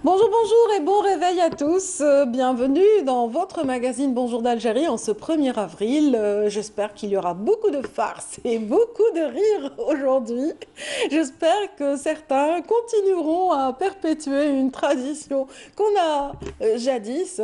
Bonjour, bonjour et bon réveil à tous. Bienvenue dans votre magazine Bonjour d'Algérie en ce 1er avril. J'espère qu'il y aura beaucoup de farces et beaucoup de rires aujourd'hui. J'espère que certains continueront à perpétuer une tradition qu'on a jadis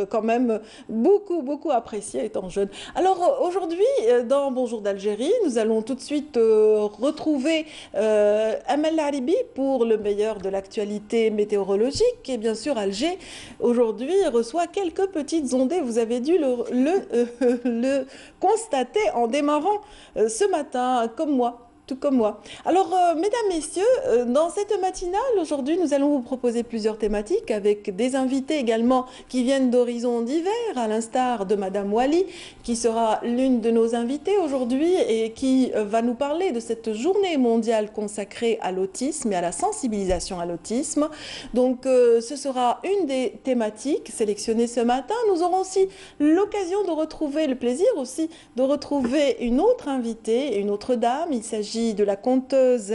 quand même beaucoup appréciée étant jeune. Alors aujourd'hui, dans Bonjour d'Algérie, nous allons tout de suite retrouver Amel Laribi pour le meilleur de l'actualité météorologique. Et bien sûr, Alger, aujourd'hui, reçoit quelques petites ondées. Vous avez dû le constater en démarrant ce matin, comme moi. Tout comme moi. Alors, mesdames, messieurs, dans cette matinale, aujourd'hui, nous allons vous proposer plusieurs thématiques avec des invités également qui viennent d'horizons divers, à l'instar de Madame Wali, qui sera l'une de nos invitées aujourd'hui et qui va nous parler de cette journée mondiale consacrée à l'autisme et à la sensibilisation à l'autisme. Donc, ce sera une des thématiques sélectionnées ce matin. Nous aurons aussi l'occasion de retrouver, le plaisir aussi, de retrouver une autre invitée, une autre dame. Il s'agit de la conteuse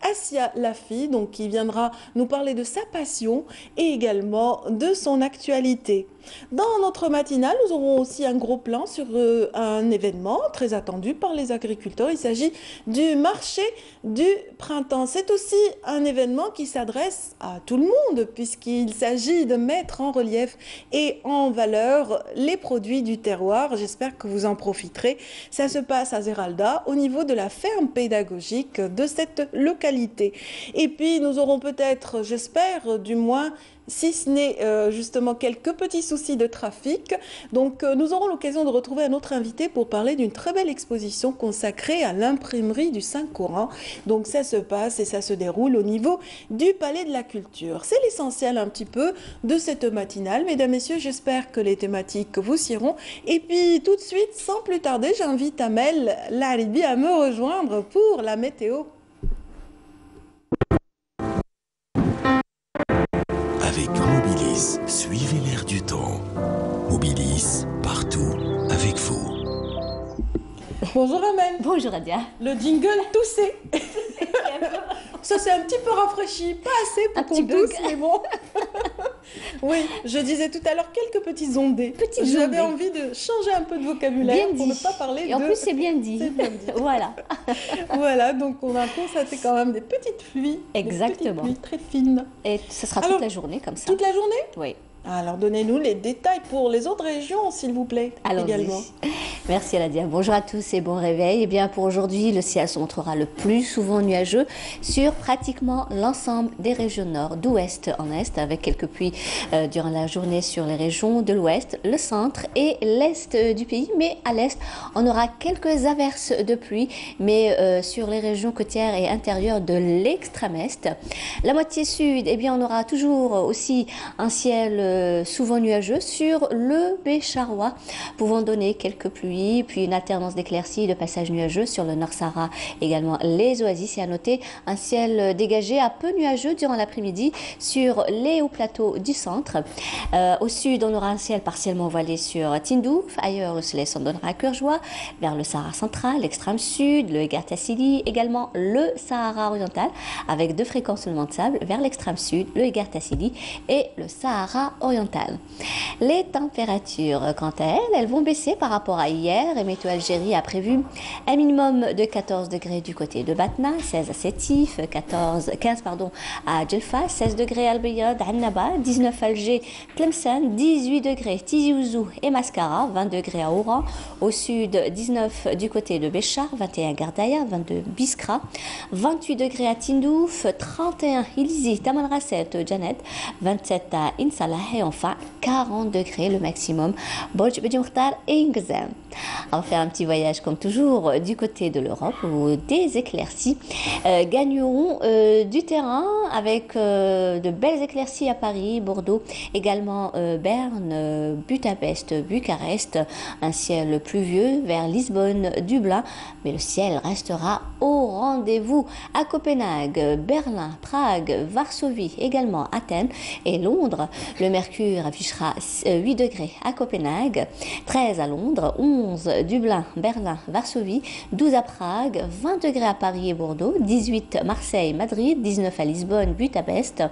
Assia Lafi, donc qui viendra nous parler de sa passion et également de son actualité. Dans notre matinale, nous aurons aussi un gros plan sur un événement très attendu par les agriculteurs. Il s'agit du marché du printemps. C'est aussi un événement qui s'adresse à tout le monde puisqu'il s'agit de mettre en relief et en valeur les produits du terroir. J'espère que vous en profiterez. Ça se passe à Zeralda au niveau de la ferme pédagogique de cette localité. Et puis nous aurons peut-être, j'espère du moins, si ce n'est justement quelques petits soucis de trafic. Donc nous aurons l'occasion de retrouver un autre invité pour parler d'une très belle exposition consacrée à l'imprimerie du Saint-Coran. Donc ça se passe et ça se déroule au niveau du Palais de la Culture. C'est l'essentiel un petit peu de cette matinale. Mesdames, Messieurs, j'espère que les thématiques vous iront. Et puis tout de suite, sans plus tarder, j'invite Amel Laribi à me rejoindre pour la météo. Avec Mobilis, suivez l'air du temps. Mobilis, partout, avec vous. Bonjour Amel. Bonjour Adia. Le jingle toussé. Ça c'est un petit peu rafraîchi, pas assez pour qu'on tousse, mais bon. Oui, je disais tout à l'heure quelques petits ondées. J'avais envie de changer un peu de vocabulaire pour ne pas parler Et en plus c'est bien dit. C'est bien dit. Voilà. Voilà, donc on a constaté quand même des petites pluies. Exactement. Des petites pluies très fines. Et ce sera toute la journée comme ça. Toute la journée? Oui. Alors donnez-nous les détails pour les autres régions, s'il vous plaît, également. Merci Aladia. Bonjour à tous et bon réveil. Eh bien pour aujourd'hui, le ciel se montrera le plus souvent nuageux sur pratiquement l'ensemble des régions nord, d'ouest en est, avec quelques pluies durant la journée sur les régions de l'ouest, le centre et l'est du pays. Mais à l'est, on aura quelques averses de pluie, mais sur les régions côtières et intérieures de l'extrême est. La moitié sud, eh bien on aura toujours aussi un ciel souvent nuageux sur le Bécharrois, pouvant donner quelques pluies, puis une alternance d'éclaircies et de passages nuageux sur le Nord Sahara, également les oasis. Et à noter un ciel dégagé à peu nuageux durant l'après-midi sur les hauts plateaux du centre. Au sud, on aura un ciel partiellement voilé sur Tindouf, ailleurs le soleil s'en donnera à cœur joie, vers le Sahara central, l'extrême sud, le Egart Tassili, également le Sahara oriental, avec 2 fréquences seulement de sable, vers l'extrême sud, le Egart Tassili et le Sahara orientale. Les températures, quant à elles vont baisser par rapport à hier et Météo Algérie a prévu un minimum de 14 degrés du côté de Batna, 16 à Sétif, 15 à Djelfa, 16 degrés à Al-Bayad, Annaba, 19 à Alger, Tlemcen, 18 degrés Tizi Ouzou et Mascara, 20 degrés à Oran, au sud 19 du côté de Béchar, 21 à Gardaïa, 22 Biskra, 28 degrés à Tindouf, 31 Ilizi, Tamanrasset, Janet, 27 à Insalah et enfin 40 degrés le maximum Bodj Bedi Mokhtar et Ngzem. On va faire un petit voyage comme toujours du côté de l'Europe où des éclaircies gagneront du terrain avec de belles éclaircies à Paris, Bordeaux, également Berne, Budapest, Bucarest, un ciel pluvieux vers Lisbonne, Dublin, mais le ciel restera au rendez-vous à Copenhague, Berlin, Prague, Varsovie, également Athènes et Londres. Le mercure affichera 8 degrés à Copenhague, 13 à Londres, 11 11 Dublin, Berlin, Varsovie, 12 à Prague, 20 degrés à Paris et Bordeaux, 18 Marseille, Madrid, 19 à Lisbonne, Budapest,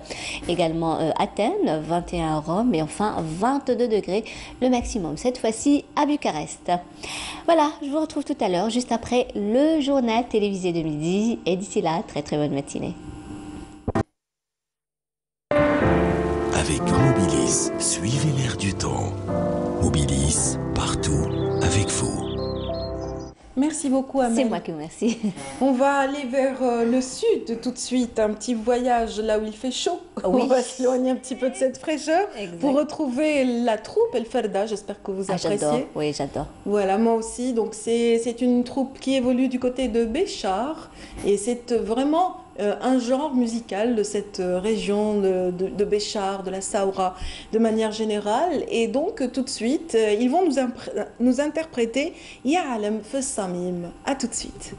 également Athènes, 21 à Rome et enfin 22 degrés le maximum, cette fois-ci à Bucarest. Voilà, je vous retrouve tout à l'heure, juste après le journal télévisé de midi et d'ici là, très très bonne matinée. Avec Mobilis, suivez l'air du temps. Mobilis, partout, avec vous. Merci beaucoup, Amel. C'est moi qui vous remercie. On va aller vers le sud tout de suite, un petit voyage là où il fait chaud. Oui. On va s'éloigner un petit peu de cette fraîcheur Exact. pour retrouver la troupe El Ferda. J'espère que vous appréciez. J'adore, oui, j'adore. Voilà, moi aussi. Donc c'est une troupe qui évolue du côté de Béchar et c'est vraiment un genre musical de cette région de Béchar, de la Saoura, de manière générale. Et donc tout de suite, ils vont nous interpréter Ya'alem fi Samim. À tout de suite.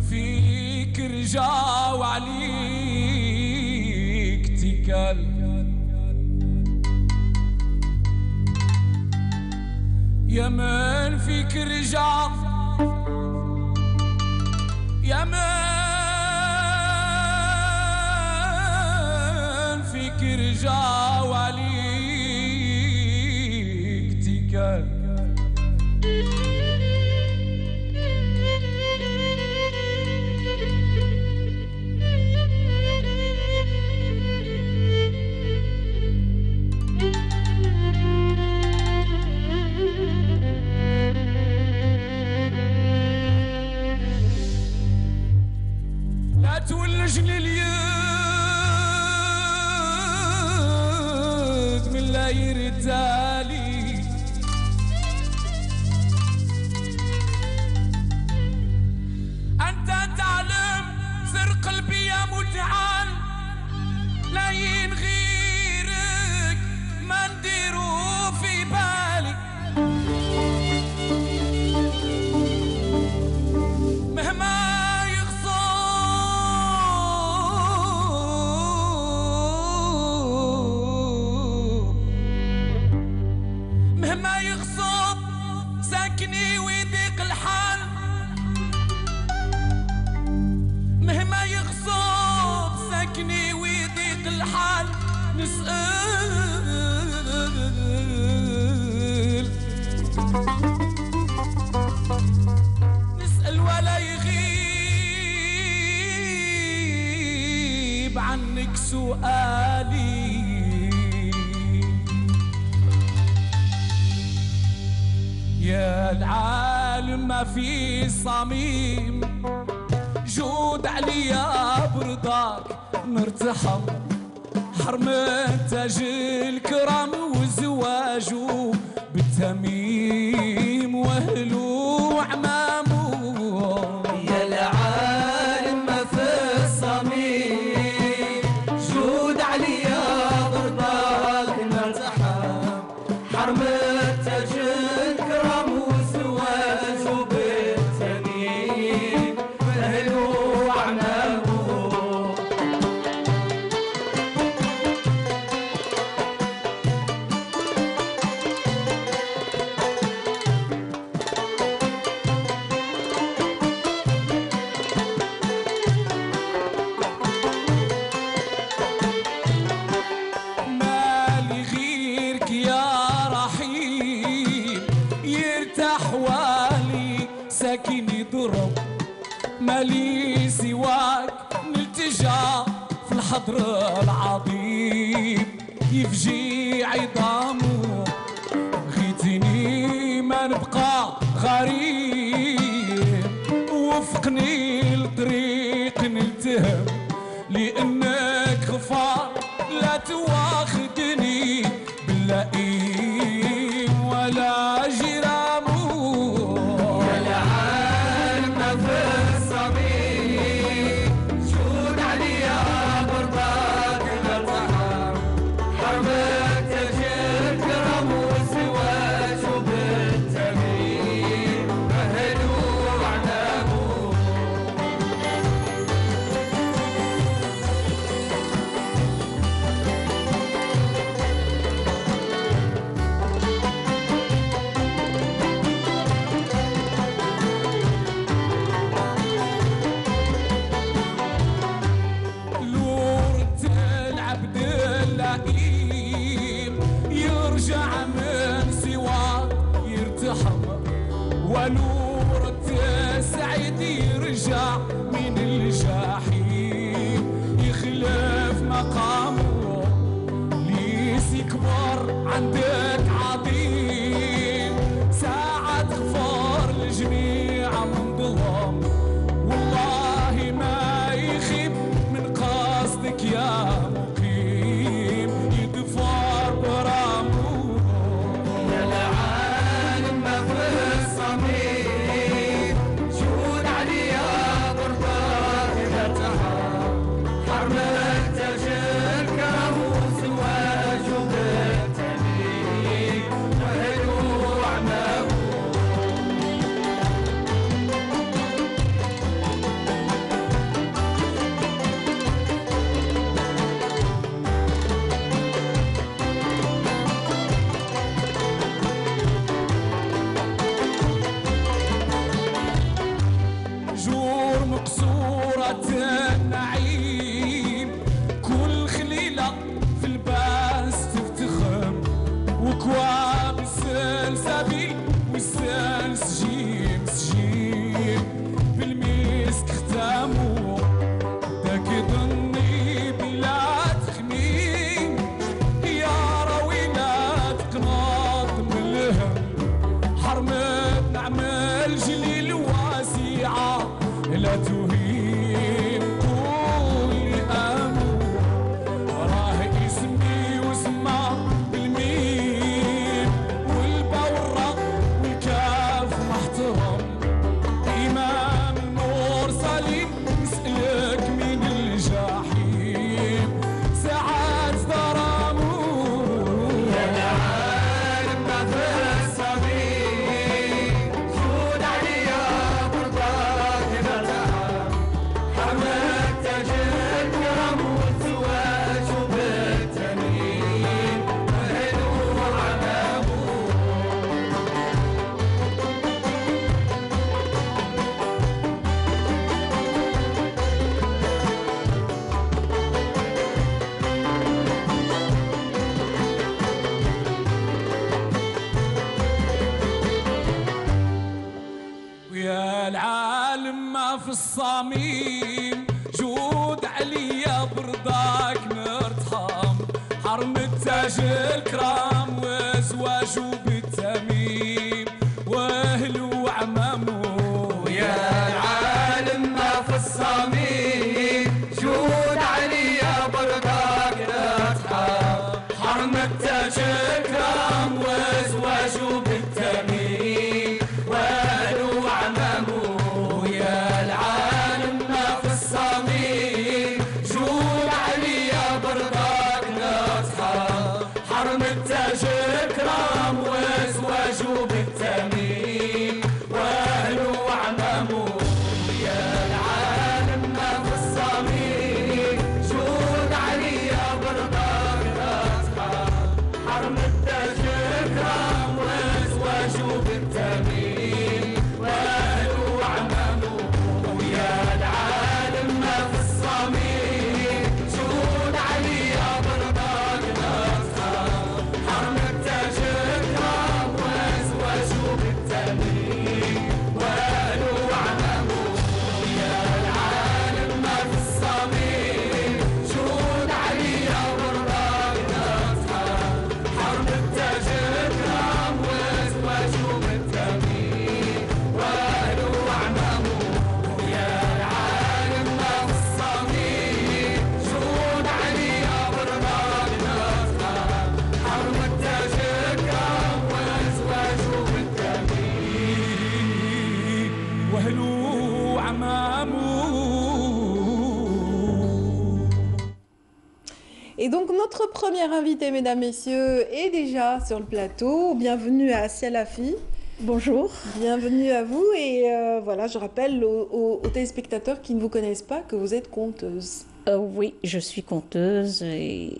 فيك رجع وعليك تكل يا من فيك رجع يا من فيك رجع وعليك تكل تولجني اليد من لا يردالي أنت تعلم سر قلبي يا متعال لا ينغيرك ما نديرو في بالي مهما نسأل ولا يغيب عنك سؤالي يا العالم ما في صميم جود عليا برضاك نرتحم حرمة تاج الكرم وزواجه بالتميم واهله وعمامه يا العالم ما في الصميم جود عليا برضاك نرتحم حرمة تاج الكرم وزواجه بالتميم واهله وعمامه ساكن يضرب مالي سواك نلتجا في الحضر العظيم يفجي عظامه غيتني ما نبقى غريب وفقني لطريق نلتهم لأنك غفار لا تواخدني في الصميم جود عليا برضاك نرتحم حرمك تجي الكرم والزواج وبالتميم أهل وعنابو لورة العبد اللئيم يرجع من سواه يرتحم ولورة السعيد يرجع من الجحيم يخلف مقامه ليس يكبر عندك عظيم ساعة غفار الجميع من ظلم والله ما يخيب من قصدك يا مقيم يدفع برامو يا العالم ما في الصميم جود عليا برضاك نرتحم حرمك تجي الكرم وزواج وبالتميم وأهل وعنابو جور مقصورة النعيم كل خليلة في الباس تفتخم وكواب السلسبيل والسلس جيم سجيم بالمسك ختامو داك ظني بلا تخميم يا رويلات قناط من الهم حرمت نعمل جليل واسعة لا تهيم قولي أمو راه اسمي واسمع بالميم والبورة والكاف محترم إمام المرسلين يسألك من الجحيم ساعات ظلمو يا العالم ما في الصميم جود عليا برضاك نرتحم حرمك تجي الكرم والزواج وبالتميم وأهل وعنابو ويا العالم ما في الصميم جود عليا برضاك نرتحم حرم التاج الكرام وزواجه بالتميم واهل وعمامه ويا العالم ما في الصميم جود عليا برضاك نرتحم حرم التاج الكرام وزواجه بالتميم واهل وعمامه ويا العالم ما في الصميم جود عليا برضاك نرتحم حرم التاج الكرام وزواجه بالتميم Et donc notre première invitée, mesdames, messieurs, est déjà sur le plateau. Bienvenue à Asia Lafi. Bonjour. Bienvenue à vous. Et voilà, je rappelle aux téléspectateurs qui ne vous connaissent pas que vous êtes conteuse. Oui, je suis conteuse et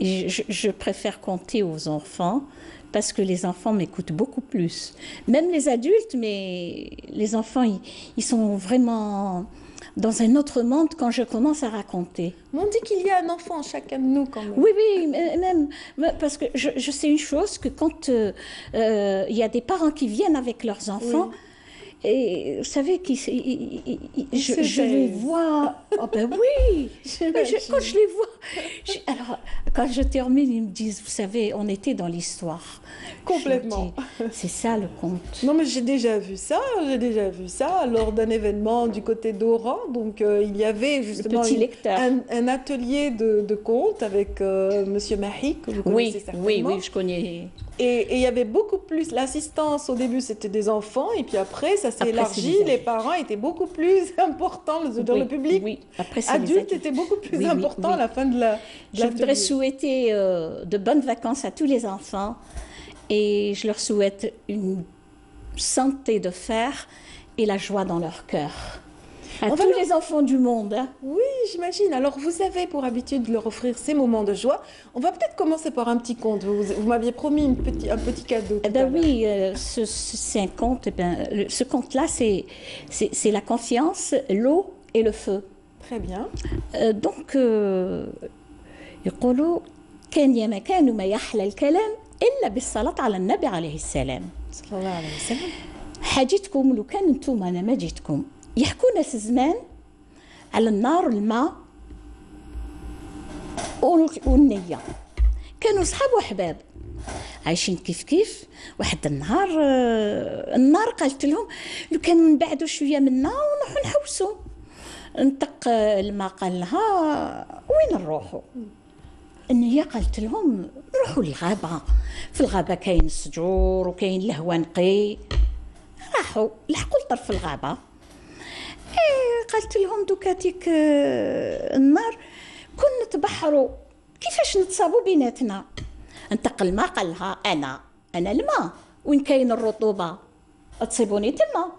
je préfère conter aux enfants parce que les enfants m'écoutent beaucoup plus. Même les adultes, mais les enfants, ils sont vraiment dans un autre monde quand je commence à raconter. Mais on dit qu'il y a un enfant en chacun de nous quand même. Oui, même parce que je sais une chose, que quand il y a des parents qui viennent avec leurs enfants, et vous savez, je les vois. Oh ben oui, quand je les vois. Alors, quand je termine, ils me disent, vous savez, on était dans l'histoire. Complètement. C'est ça le conte. Non, mais j'ai déjà vu ça lors d'un événement du côté d'Oran. Donc, il y avait justement un atelier de contes avec Monsieur Mahi, que vous connaissez certainement. Oui, je connais. Et il y avait beaucoup plus, l'assistance au début c'était des enfants, et puis après ça s'est élargi, les parents étaient beaucoup plus importants, le public adulte était beaucoup plus important à la fin de la Je voudrais souhaiter de bonnes vacances à tous les enfants, et je leur souhaite une santé de fer et la joie dans leur cœur. À tous les enfants du monde. Hein. Oui, j'imagine. Alors, vous avez pour habitude de leur offrir ces moments de joie. On va peut-être commencer par un petit conte. Vous m'aviez promis un petit cadeau. Eh ben oui, c'est un conte. Ce conte-là, c'est la confiance, l'eau et le feu. Très bien. Donc, يقولوا كان يا مكان ما يحلى الكلام إلا بالصلاة على النبي عليه السلام. صلى الله عليه وسلم. حاجتكم لو كان انتم أنا ما جيتكم. يحكوا ناس زمان على النار والماء والنية. كانوا صحاب وحباب عايشين كيف واحد النهار قالت لهم لو كان نبعدوا شوية منا ونروحوا نحوسوا. انطق الماء قال لها وين نروحوا؟ النية قالت لهم نروحوا للغابة. في الغابة كاين السجور وكاين الهواء نقي. راحوا لحقوا لطرف الغابة. قالت لهم دوكاتيك النار كنا نتبحروا كيفاش نتصابوا بيناتنا. انتقل الماء قال لها انا الماء وين كاين الرطوبه تصيبوني تما.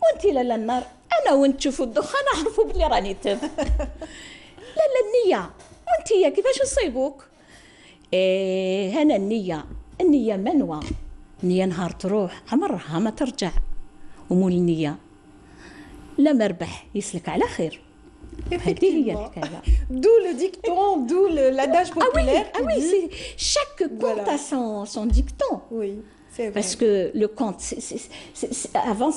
وانت لا النار انا وانت تشوفوا الدخان عرفوا بلي راني تم. لا النيه وانت كيفاش نصيبوك. هنا النيه منوى. النيه نهار تروح عمرها ما ترجع. ومول النيه لا مربح يسلك على خير. هذه هي الحكايه. D'où le dicton, d'où l'adage populaire. Ah oui, chaque conte a son dicton. Oui, c'est vrai. Parce que le conte, avant,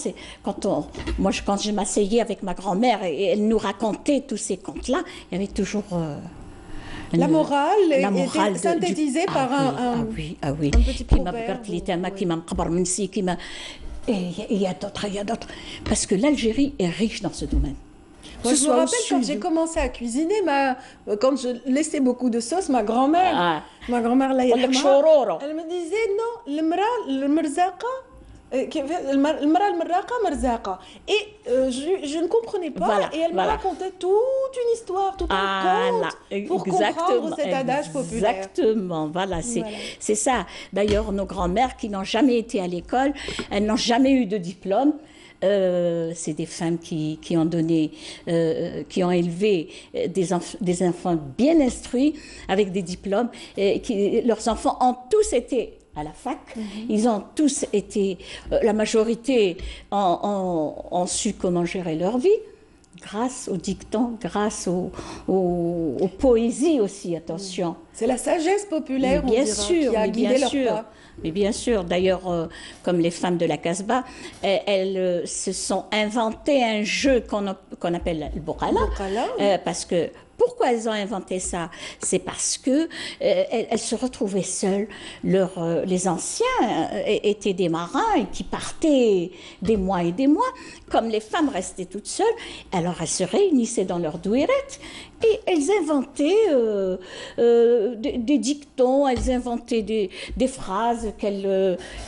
quand je m'asseyais avec ma grand-mère et elle nous racontait tous ces contes-là, il y avait toujours la morale était synthétisée par un petit proverbe. Il y a d'autres. Parce que l'Algérie est riche dans ce domaine. Moi, je me rappelle quand j'ai commencé à cuisiner, quand je laissais beaucoup de sauce, ma grand-mère, là, elle me disait non, le مرزاقة المرأة المراقة مرزاقة. Et je ne comprenais pas, et elle me racontait toute une histoire, tout un conte pour comprendre cet adage populaire. Exactement, voilà, c'est ça. D'ailleurs, nos grands-mères qui n'ont jamais été à l'école, elles n'ont jamais eu de diplôme. C'est des femmes qui ont donné, qui ont élevé des enfants bien instruits avec des diplômes. Leurs enfants ont tous été à la fac. Ils ont tous été, la majorité ont su comment gérer leur vie. Grâce aux dictons, grâce aux poésies aussi, attention. C'est la sagesse populaire, bien sûr, qui a guidé leur pas. Mais bien sûr, d'ailleurs, comme les femmes de la Casbah, elles se sont inventées un jeu qu'on appelle le Bokala, parce que pourquoi elles ont inventé ça? C'est parce que elles se retrouvaient seules. Les anciens étaient des marins et qui partaient des mois et des mois. Comme les femmes restaient toutes seules, alors elles se réunissaient dans leur douirette et elles inventaient des dictons, elles inventaient des phrases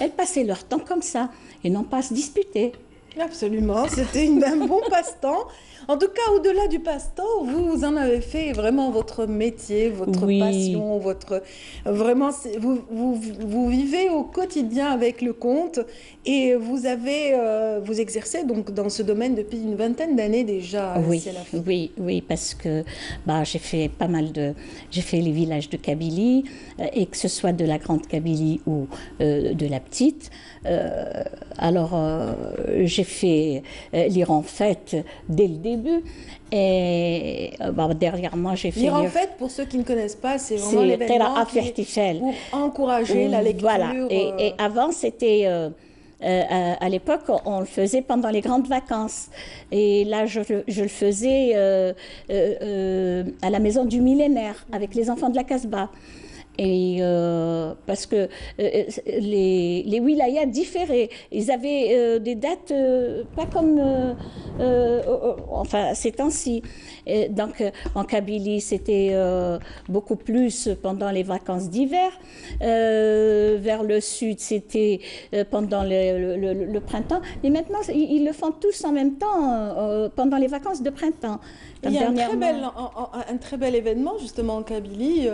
elles passaient leur temps comme ça et non pas à se disputer. Absolument, c'était un bon passe-temps. En tout cas, au-delà du passe-temps, vous en avez fait vraiment votre métier, votre Oui. passion, vraiment, vous vivez au quotidien avec le conte et vous exercez donc dans ce domaine depuis une vingtaine d'années déjà. Oui, C'est la- oui, parce que j'ai fait j'ai fait les villages de Kabylie, et que ce soit de la grande Kabylie ou de la petite. J'ai fait l'Iran fête dès le début, et derrière moi j'ai fait Lire en fait, pour ceux qui ne connaissent pas, c'est vraiment c'est l'événement Qira'a qui est Fertifel. pour encourager la lecture. Voilà. Et avant, c'était à l'époque, on le faisait pendant les grandes vacances. Et là, je le faisais à la maison du millénaire avec les enfants de la Casbah. Et parce que les wilayas différaient. Ils avaient des dates pas comme enfin ces temps-ci. Et donc en Kabylie, c'était beaucoup plus pendant les vacances d'hiver. Vers le sud, c'était pendant le printemps. Mais maintenant, ils le font tous en même temps pendant les vacances de printemps. Il y a un très bel événement justement en Kabylie,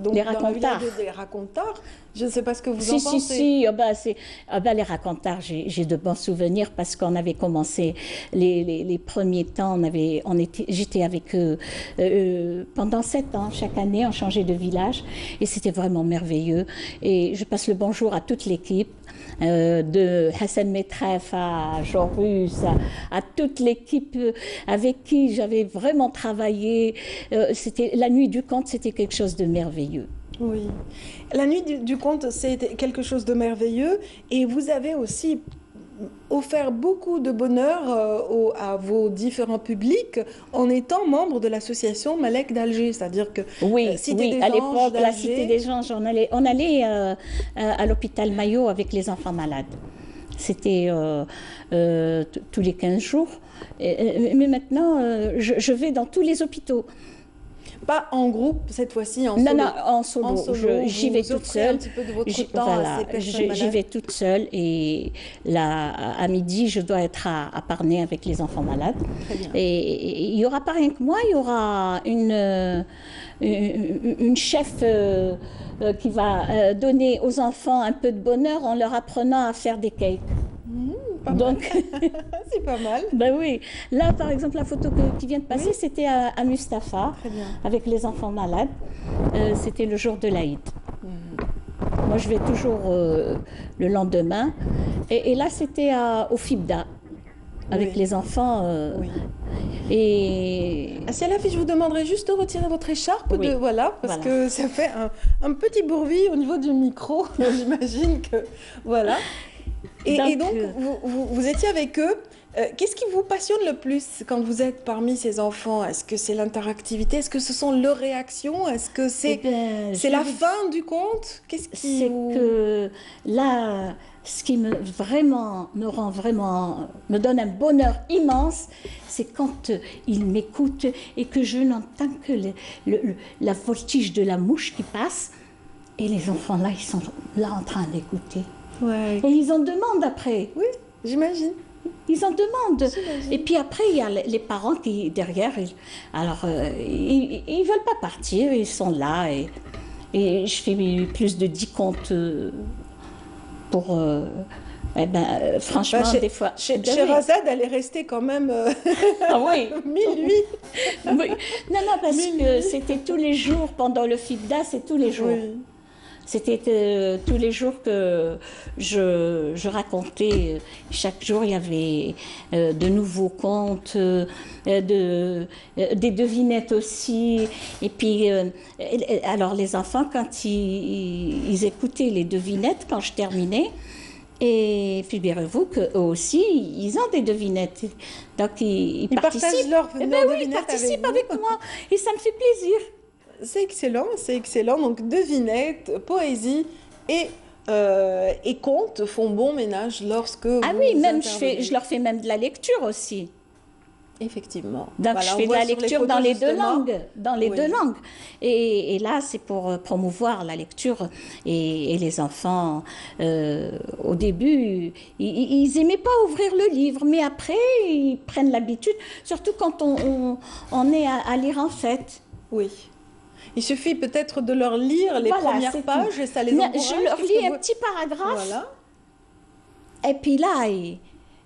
donc les dans le racontars. village des racontars. Je ne sais pas ce que vous en pensez. Si, les racontars, j'ai de bons souvenirs parce qu'on avait commencé les premiers temps, j'étais avec eux pendant 7 ans. Chaque année, on changeait de village et c'était vraiment merveilleux. Et je passe le bonjour à toute l'équipe. De Hassan Metref à Jorus, à toute l'équipe avec qui j'avais vraiment travaillé. La nuit du conte, c'était quelque chose de merveilleux. Oui. La nuit du conte, c'est quelque chose de merveilleux et vous avez aussi offert beaucoup de bonheur à vos différents publics en étant membre de l'association Malek d'Alger, c'est-à-dire que Cité des à l'époque, la Cité des Anges, on allait à l'hôpital Maillot avec les enfants malades. C'était tous les 15 jours. Mais maintenant, je vais dans tous les hôpitaux. Pas en groupe, cette fois-ci, en solo. Non, en solo. J'y vais toute seule. Un petit peu de votre temps à ces personnes malades. J'y vais toute seule et là, à midi, je dois être à Parnay avec les enfants malades. Très bien. Et il n'y aura pas rien que moi, il y aura une chef qui va donner aux enfants un peu de bonheur en leur apprenant à faire des cakes. Donc, c'est pas mal. Ben oui. Là, par exemple, la photo qui vient de passer, c'était à Mustapha, avec les enfants malades. C'était le jour de l'Aïd. Moi, je vais toujours le lendemain. Et là, c'était au Fibda, avec les enfants. Et Assia Lafi, je vous demanderai juste de retirer votre écharpe, parce que ça fait un petit bourvis au niveau du micro. J'imagine que voilà. Et donc, vous étiez avec eux. Qu'est-ce qui vous passionne le plus quand vous êtes parmi ces enfants? Est-ce que c'est l'interactivité? Est-ce que ce sont leurs réactions? Est-ce que c'est la fin du conte? Qu'est-ce qui que là, ce qui me donne un bonheur immense, c'est quand ils m'écoutent et que je n'entends que la voltige de la mouche qui passe. Et les enfants là, ils sont là en train d'écouter. Ouais. Et ils en demandent après. Oui, j'imagine. Ils en demandent. Et puis après, il y a les parents qui, derrière, ils ne veulent pas partir, ils sont là. Et je fais plus de 10 contes pour... franchement, des fois... Chez Razad, elle est restée quand même minuit. Oui. Non, parce que c'était tous les jours, pendant le FIBDA, c'est tous les jours. Oui. C'était tous les jours que je racontais. Chaque jour, il y avait de nouveaux contes, des devinettes aussi. Et puis, alors les enfants, quand ils écoutaient les devinettes, quand je terminais, et figurez-vous qu'eux aussi, ils ont des devinettes. Donc, ils participent. Ils participent avec moi. Et ça me fait plaisir. C'est excellent. Donc, devinettes, poésie et contes font bon ménage lorsque je leur fais même de la lecture aussi. Effectivement. Donc, Voilà, je on fais de voit la sur les lecture photos, dans les deux justement. langues. Dans les Oui. deux langues. Et là, c'est pour promouvoir la lecture. Et les enfants, au début, ils n'aimaient pas ouvrir le livre. Mais après, ils prennent l'habitude. Surtout quand on est à lire en fête. Oui. Il suffit peut-être de leur lire les Voilà, premières c'est pages tout. et ça les Mais encourage. je leur Qu'est-ce lis que un vous- petit paragraphe. Voilà. Et puis là,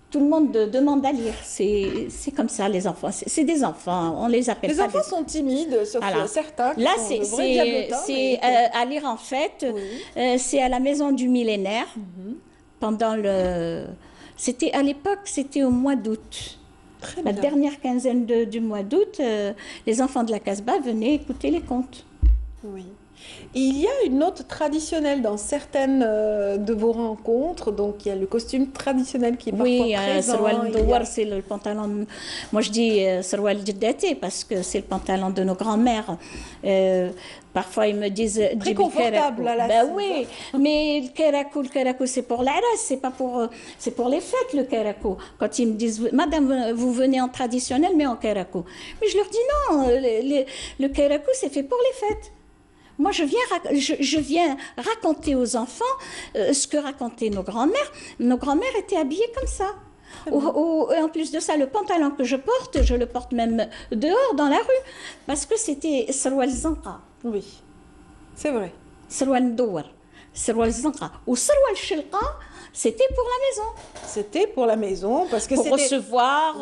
tout le monde demande à lire. C'est comme ça, les enfants. C'est des enfants. On les appelle Les pas enfants des... sont timides, sauf Voilà. certains qui Là, sont de vrais diablotins, c'est mais- à lire en fête. Oui. C'est à la Maison du Millénaire. Pendant le... C'était à l'époque, c'était au mois d'août. Très La bien. dernière quinzaine du mois d'août, les enfants de la Casbah venaient écouter les contes. Oui. Et il y a une note traditionnelle dans certaines de vos rencontres. Donc, il y a le costume traditionnel qui est parfois Oui, présent. Sarwal Il y a- Ndouar, c'est le pantalon. Moi, je dis Sarwal Djeddati parce que c'est le pantalon de nos grands-mères. Parfois, ils me disent. Très confortable, là, Ben c'est oui, mais le karakou, c'est pour l'Aras, c'est pas pour. C'est pour les fêtes, le karakou. Quand ils me disent, Madame, vous venez en traditionnel, mais en karakou. Mais je leur dis non, le karakou, c'est fait pour les fêtes. Moi, je viens raconter aux enfants ce que racontaient nos grands-mères. Nos grands-mères étaient habillées comme ça. Et en plus de ça, le pantalon que je le porte même dehors, dans la rue, parce que c'était Sarwal Zanqa, Oui, c'est vrai. Sarwal Ndouar, Sarwal Zanqa. Ou Sarwal Shilqa, c'était pour la maison. C'était pour la maison, parce que Pour c'était... recevoir,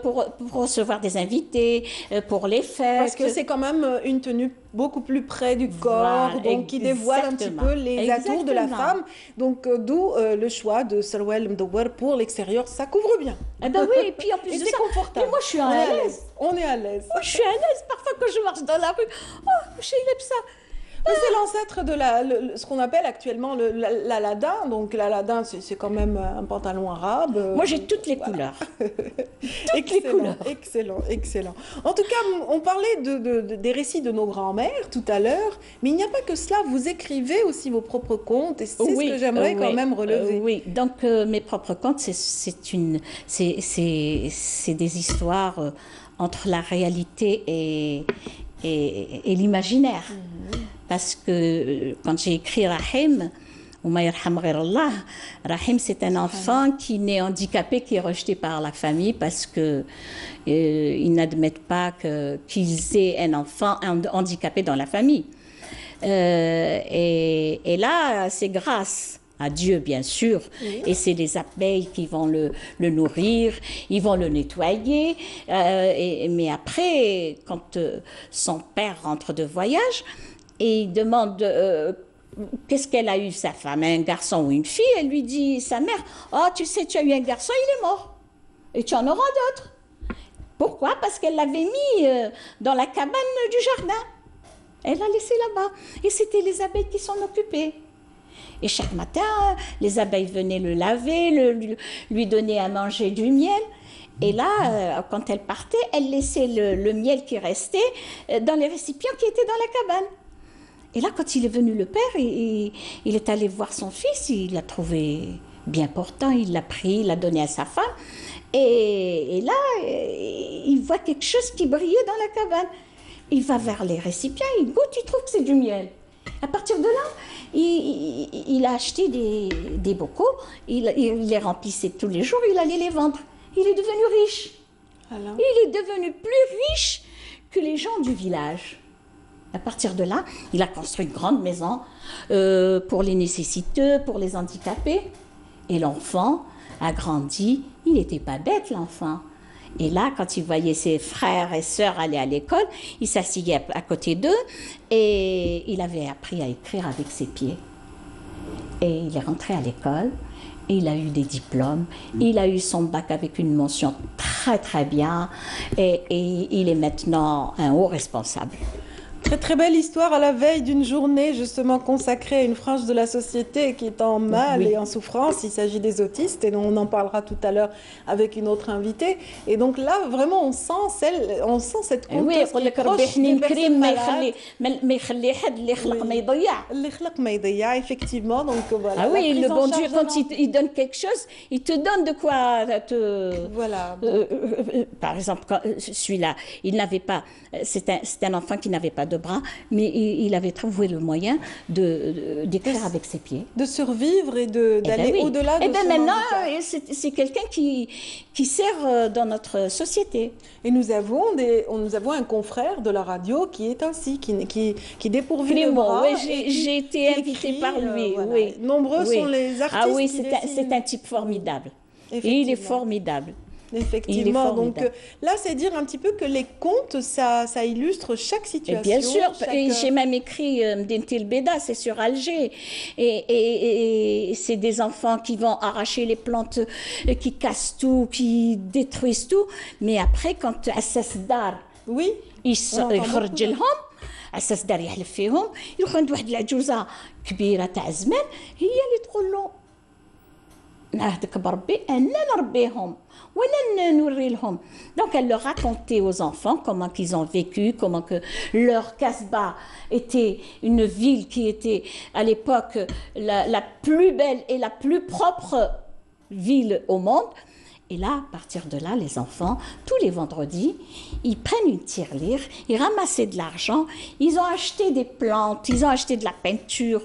pour recevoir des invités, pour les fêtes. Parce que c'est quand même une tenue beaucoup plus près du corps, Voilà, donc qui dévoile un petit exactement. peu les atours de la Exactement. femme. Donc d'où le choix de Sarwal Mdouar pour l'extérieur, ça couvre bien. Eh ben oui, et puis en plus Et de c'est ça, confortable. mais moi je suis On à est l'aise. On est à l'aise. Moi, je suis à l'aise. Parfois, quand je marche dans la rue, oh, chez ça. Mais c'est l'ancêtre de ce qu'on appelle actuellement l'aladin. Donc l'aladin, c'est quand même un pantalon arabe. Moi, j'ai toutes les couleurs. Excellent, excellent, excellent. En tout cas, on parlait des récits de nos grands-mères tout à l'heure, mais il n'y a pas que cela. Vous écrivez aussi vos propres contes, et c'est ce que j'aimerais quand même relever. oui, donc mes propres contes, c'est des histoires entre la réalité et l'imaginaire. Parce que quand j'ai écrit Rahim, Rahim, c'est un enfant qui naît handicapé, qui est rejeté par la famille parce que ils n'admettent pas qu'ils aient un enfant handicapé dans la famille. Et là, c'est grâce à Dieu, bien sûr, et c'est les abeilles qui vont le nourrir, ils vont le nettoyer, mais après, quand son père rentre de voyage, et il demande qu'est-ce qu'elle a eu, sa femme, un garçon ou une fille, elle lui dit, sa mère, oh, tu sais, tu as eu un garçon, il est mort, et tu en auras d'autres. Pourquoi? Parce qu'elle l'avait mis dans la cabane du jardin. Elle l'a laissé là-bas, et c'était les abeilles qui s'en occupaient. Et chaque matin, les abeilles venaient le laver, lui donner à manger du miel. Et là, quand elle partait, elle laissait le miel qui restait dans les récipients qui étaient dans la cabane. Et là, quand il est venu le père, il est allé voir son fils, il l'a trouvé bien portant, il l'a pris, il l'a donné à sa femme. Et là, il voit quelque chose qui brillait dans la cabane. Il va vers les récipients, il goûte, il trouve que c'est du miel. À partir de là, il a acheté des bocaux, il les remplissait tous les jours, il allait les vendre. Il est devenu riche. Alors, Il est devenu plus riche que les gens du village. À partir de là, il a construit une grande maison pour les nécessiteux, pour les handicapés. Et l'enfant a grandi. Il n'était pas bête, l'enfant. Et là, quand il voyait ses frères et sœurs aller à l'école, il s'asseyait à côté d'eux et il avait appris à écrire avec ses pieds. Et il est rentré à l'école et il a eu des diplômes. Il a eu son bac avec une mention très très bien et il est maintenant un haut responsable. Très très belle histoire à la veille d'une journée justement consacrée à une frange de la société qui est en mal et en souffrance. Il s'agit des autistes et on en parlera tout à l'heure avec une autre invitée. Et donc là vraiment on sent cette conteuse qui est proche des personnes malades. ما يخلي حد اللي يخلق ما يضيع. اللي خلق ما يضيع, effectivement. Donc voilà. Ah oui, la le prise en bon Dieu, charge quand de il donne quelque chose, il te donne de quoi te... Voilà. Par exemple, celui-là, il n'avait pas... C'est un enfant qui n'avait pas de bras, mais il avait trouvé le moyen d'écrire avec ses pieds. De survivre et d'aller au-delà de son handicap. Maintenant, c'est quelqu'un qui sert dans notre société. Et nous avons un confrère de la radio qui est ainsi, qui dépourvu de bras. Oui, j'ai été invitée par lui. Voilà. Oui. Nombreux sont les artistes. Ah oui, c'est un type formidable. Et il est formidable. Effectivement, donc là, c'est dire un petit peu que les contes, ça illustre chaque situation. Et bien sûr, j'ai même écrit Mdintil Beda, c'est sur Alger. Et c'est des enfants qui vont arracher les plantes, qui cassent tout, qui détruisent tout. Mais après, quand Assas Dar, يخرج لهم أساس دار يحلف فيهم, يروح عند واحد العجوزة كبيرة تاع الزمان, هي اللي تقول له نعهدك بربي أنا نربيهم وأنا نوري لهم. Donc elle leur racontait aux enfants comment qu'ils ont vécu, comment que leur Casbah était une ville qui était à l'époque la plus belle et la plus propre ville au monde. Et là, à partir de là, les enfants, tous les vendredis, ils prennent une tirelire, ils ramassaient de l'argent, ils ont acheté des plantes, ils ont acheté de la peinture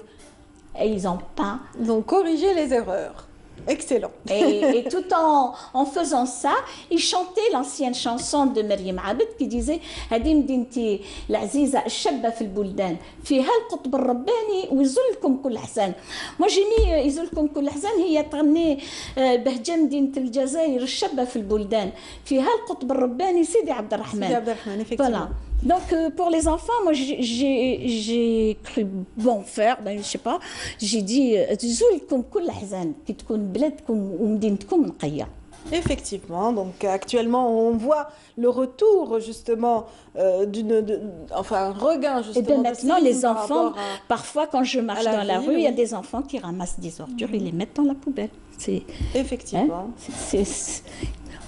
et ils ont peint. Ils ont corrigé les erreurs. Excellent. Et tout en faisant ça, ils chantaient l'ancienne chanson de Maryam Abed qui disait هذه مدينتي العزيزة الشابة في البلدان فيها القطب الرباني ويزلكم كل حسن. Moi j'ai mis يزلكم كل حسن هي تغني بهجة مدينة الجزائر الشابة في البلدان فيها القطب الرباني سيدي عبد الرحمن. Sidi Abdelrahman, effectivement. Voilà. Donc pour les enfants, moi j'ai cru bon faire, ben, je sais pas, j'ai dit تزولكم كل حزن كي تكون بلادكم ومدينتكم نقية. Effectivement, donc actuellement on voit le retour justement un regain justement. Et bien maintenant les enfants, parfois quand je marche dans la rue, il y a des enfants qui ramassent des ordures et les mettent dans la poubelle. Effectivement.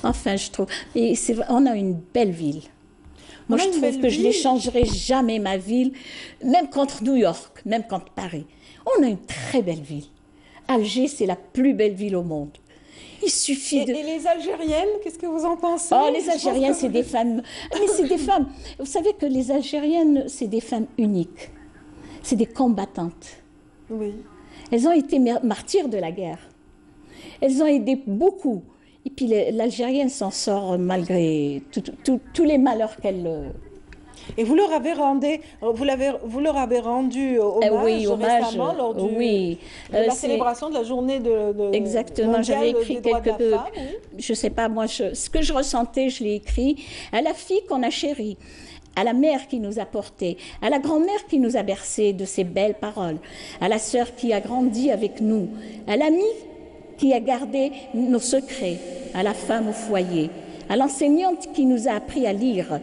Enfin je trouve, et on a une belle ville. Moi, je trouve que je n'échangerai jamais ma ville, même contre New York, même contre Paris. On a une très belle ville. Alger, c'est la plus belle ville au monde. Il suffit de... Et les Algériennes, qu'est-ce que vous en pensez? Oh, les Algériennes, c'est des femmes... Mais c'est des femmes... Vous savez que les Algériennes, c'est des femmes uniques. C'est des combattantes. Oui. Elles ont été martyrs de la guerre. Elles ont aidé beaucoup. Et puis l'Algérienne s'en sort malgré tous les malheurs qu'elle... Et vous leur avez rendu hommage récemment lors de la célébration de la journée de exactement, j'avais écrit quelque peu, je sais pas moi, ce que je ressentais, je l'ai écrit, à la fille qu'on a chérie, à la mère qui nous a portés, à la grand-mère qui nous a bercés de ses belles paroles, à la sœur qui a grandi avec nous, à l'ami qui a gardé nos secrets, à la femme au foyer, à l'enseignante qui nous a appris à lire,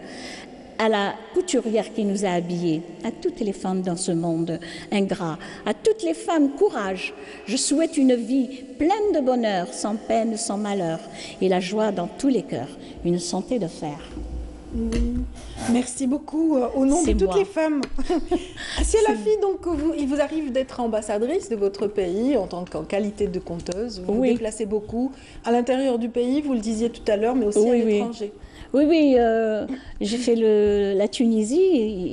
à la couturière qui nous a habillés, à toutes les femmes dans ce monde ingrat, à toutes les femmes, courage. Je souhaite une vie pleine de bonheur, sans peine, sans malheur, et la joie dans tous les cœurs, une santé de fer. Oui. Merci beaucoup au nom de toutes les femmes. C'est la fille, donc il vous arrive d'être ambassadrice de votre pays en qualité de conteuse. Vous vous déplacez beaucoup à l'intérieur du pays, vous le disiez tout à l'heure, mais aussi à l'étranger. Oui, j'ai fait la Tunisie,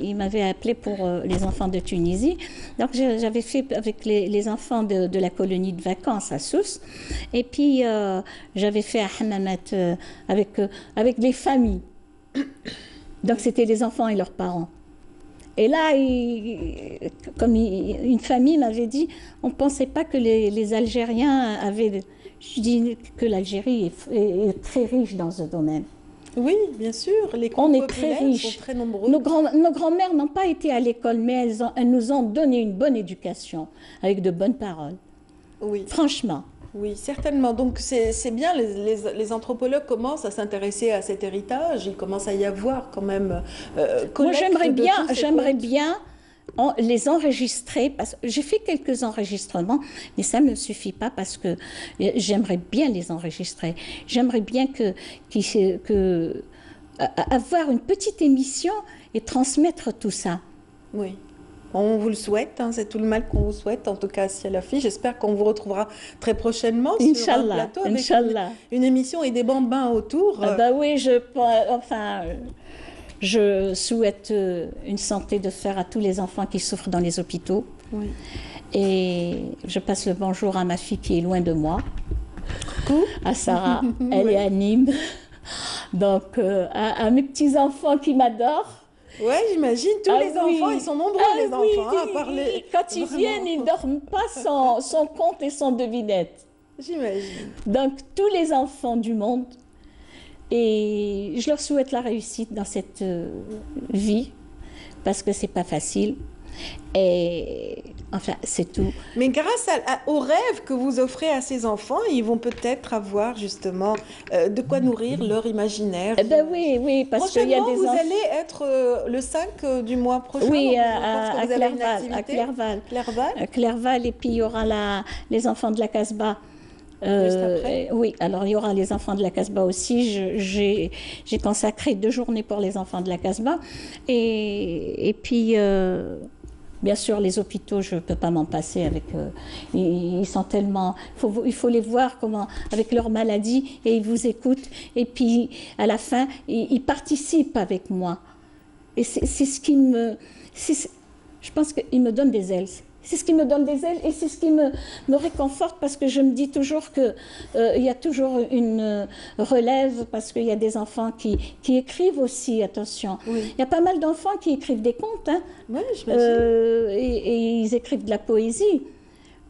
il m'avait appelé pour les enfants de Tunisie. Donc j'avais fait avec les enfants de la colonie de vacances à Sousse. Et puis j'avais fait à Hammamet avec les familles. Donc c'était les enfants et leurs parents. Et là, comme une famille m'avait dit, on ne pensait pas que les Algériens avaient... Je dis que l'Algérie est très riche dans ce domaine. Oui, bien sûr. Les on est très riches. Sont très nombreux. Nos grands-mères n'ont pas été à l'école, mais elles nous ont donné une bonne éducation, avec de bonnes paroles. Oui. Franchement. Oui, certainement. Donc c'est bien, les anthropologues commencent à s'intéresser à cet héritage, il commence à y avoir quand même Moi, collecte de tous ces j'aimerais contes. bien les enregistrer, parce que j'ai fait quelques enregistrements, mais ça ne me suffit pas parce que j'aimerais bien les enregistrer. J'aimerais bien avoir une petite émission et transmettre tout ça. Oui. On vous le souhaite, hein, c'est tout le mal qu'on vous souhaite, en tout cas si elle a fille. J'espère qu'on vous retrouvera très prochainement sur un Inch'Allah, plateau avec Inch'Allah. une émission et des bambins autour. Ah bah oui, je souhaite une santé de fer à tous les enfants qui souffrent dans les hôpitaux. Oui. Et je passe le bonjour à ma fille qui est loin de moi, à Sarah, elle est à Nîmes. Donc, à mes petits-enfants qui m'adorent. Ouais, j'imagine, tous Ah les oui. enfants, ils sont nombreux les Ah oui, enfants hein, à parler. quand ils Vraiment. viennent, ils ne dorment pas sans conte et sans devinette. J'imagine. Donc, tous les enfants du monde, et je leur souhaite la réussite dans cette vie, parce que c'est pas facile. Et enfin, c'est tout. Mais grâce aux rêves que vous offrez à ces enfants, ils vont peut-être avoir justement de quoi nourrir leur imaginaire. Eh ben oui, parce qu'il y a Prochainement, des vous enfants. allez être le 5 du mois prochain. Oui, donc je pense que à vous avez une Clerval, activité. à Clerval. Clerval. Clerval, et puis il y aura les enfants de la Casbah. Juste après. Oui, alors il y aura les enfants de la Casbah aussi. J'ai consacré 2 journées pour les enfants de la Casbah. Et puis, bien sûr, les hôpitaux, je ne peux pas m'en passer avec. Ils sont tellement. Il faut les voir comment, avec leur maladie, et ils vous écoutent. Et puis, à la fin, ils participent avec moi. Et c'est ce qui me. Je pense qu'il me donne des ailes. C'est ce qui me donne des ailes et c'est ce qui me réconforte parce que je me dis toujours qu'il y a toujours une relève parce qu'il y a des enfants qui écrivent aussi, attention. Oui. Il y a pas mal d'enfants qui écrivent des contes hein, Oui, j'imagine. et ils écrivent de la poésie.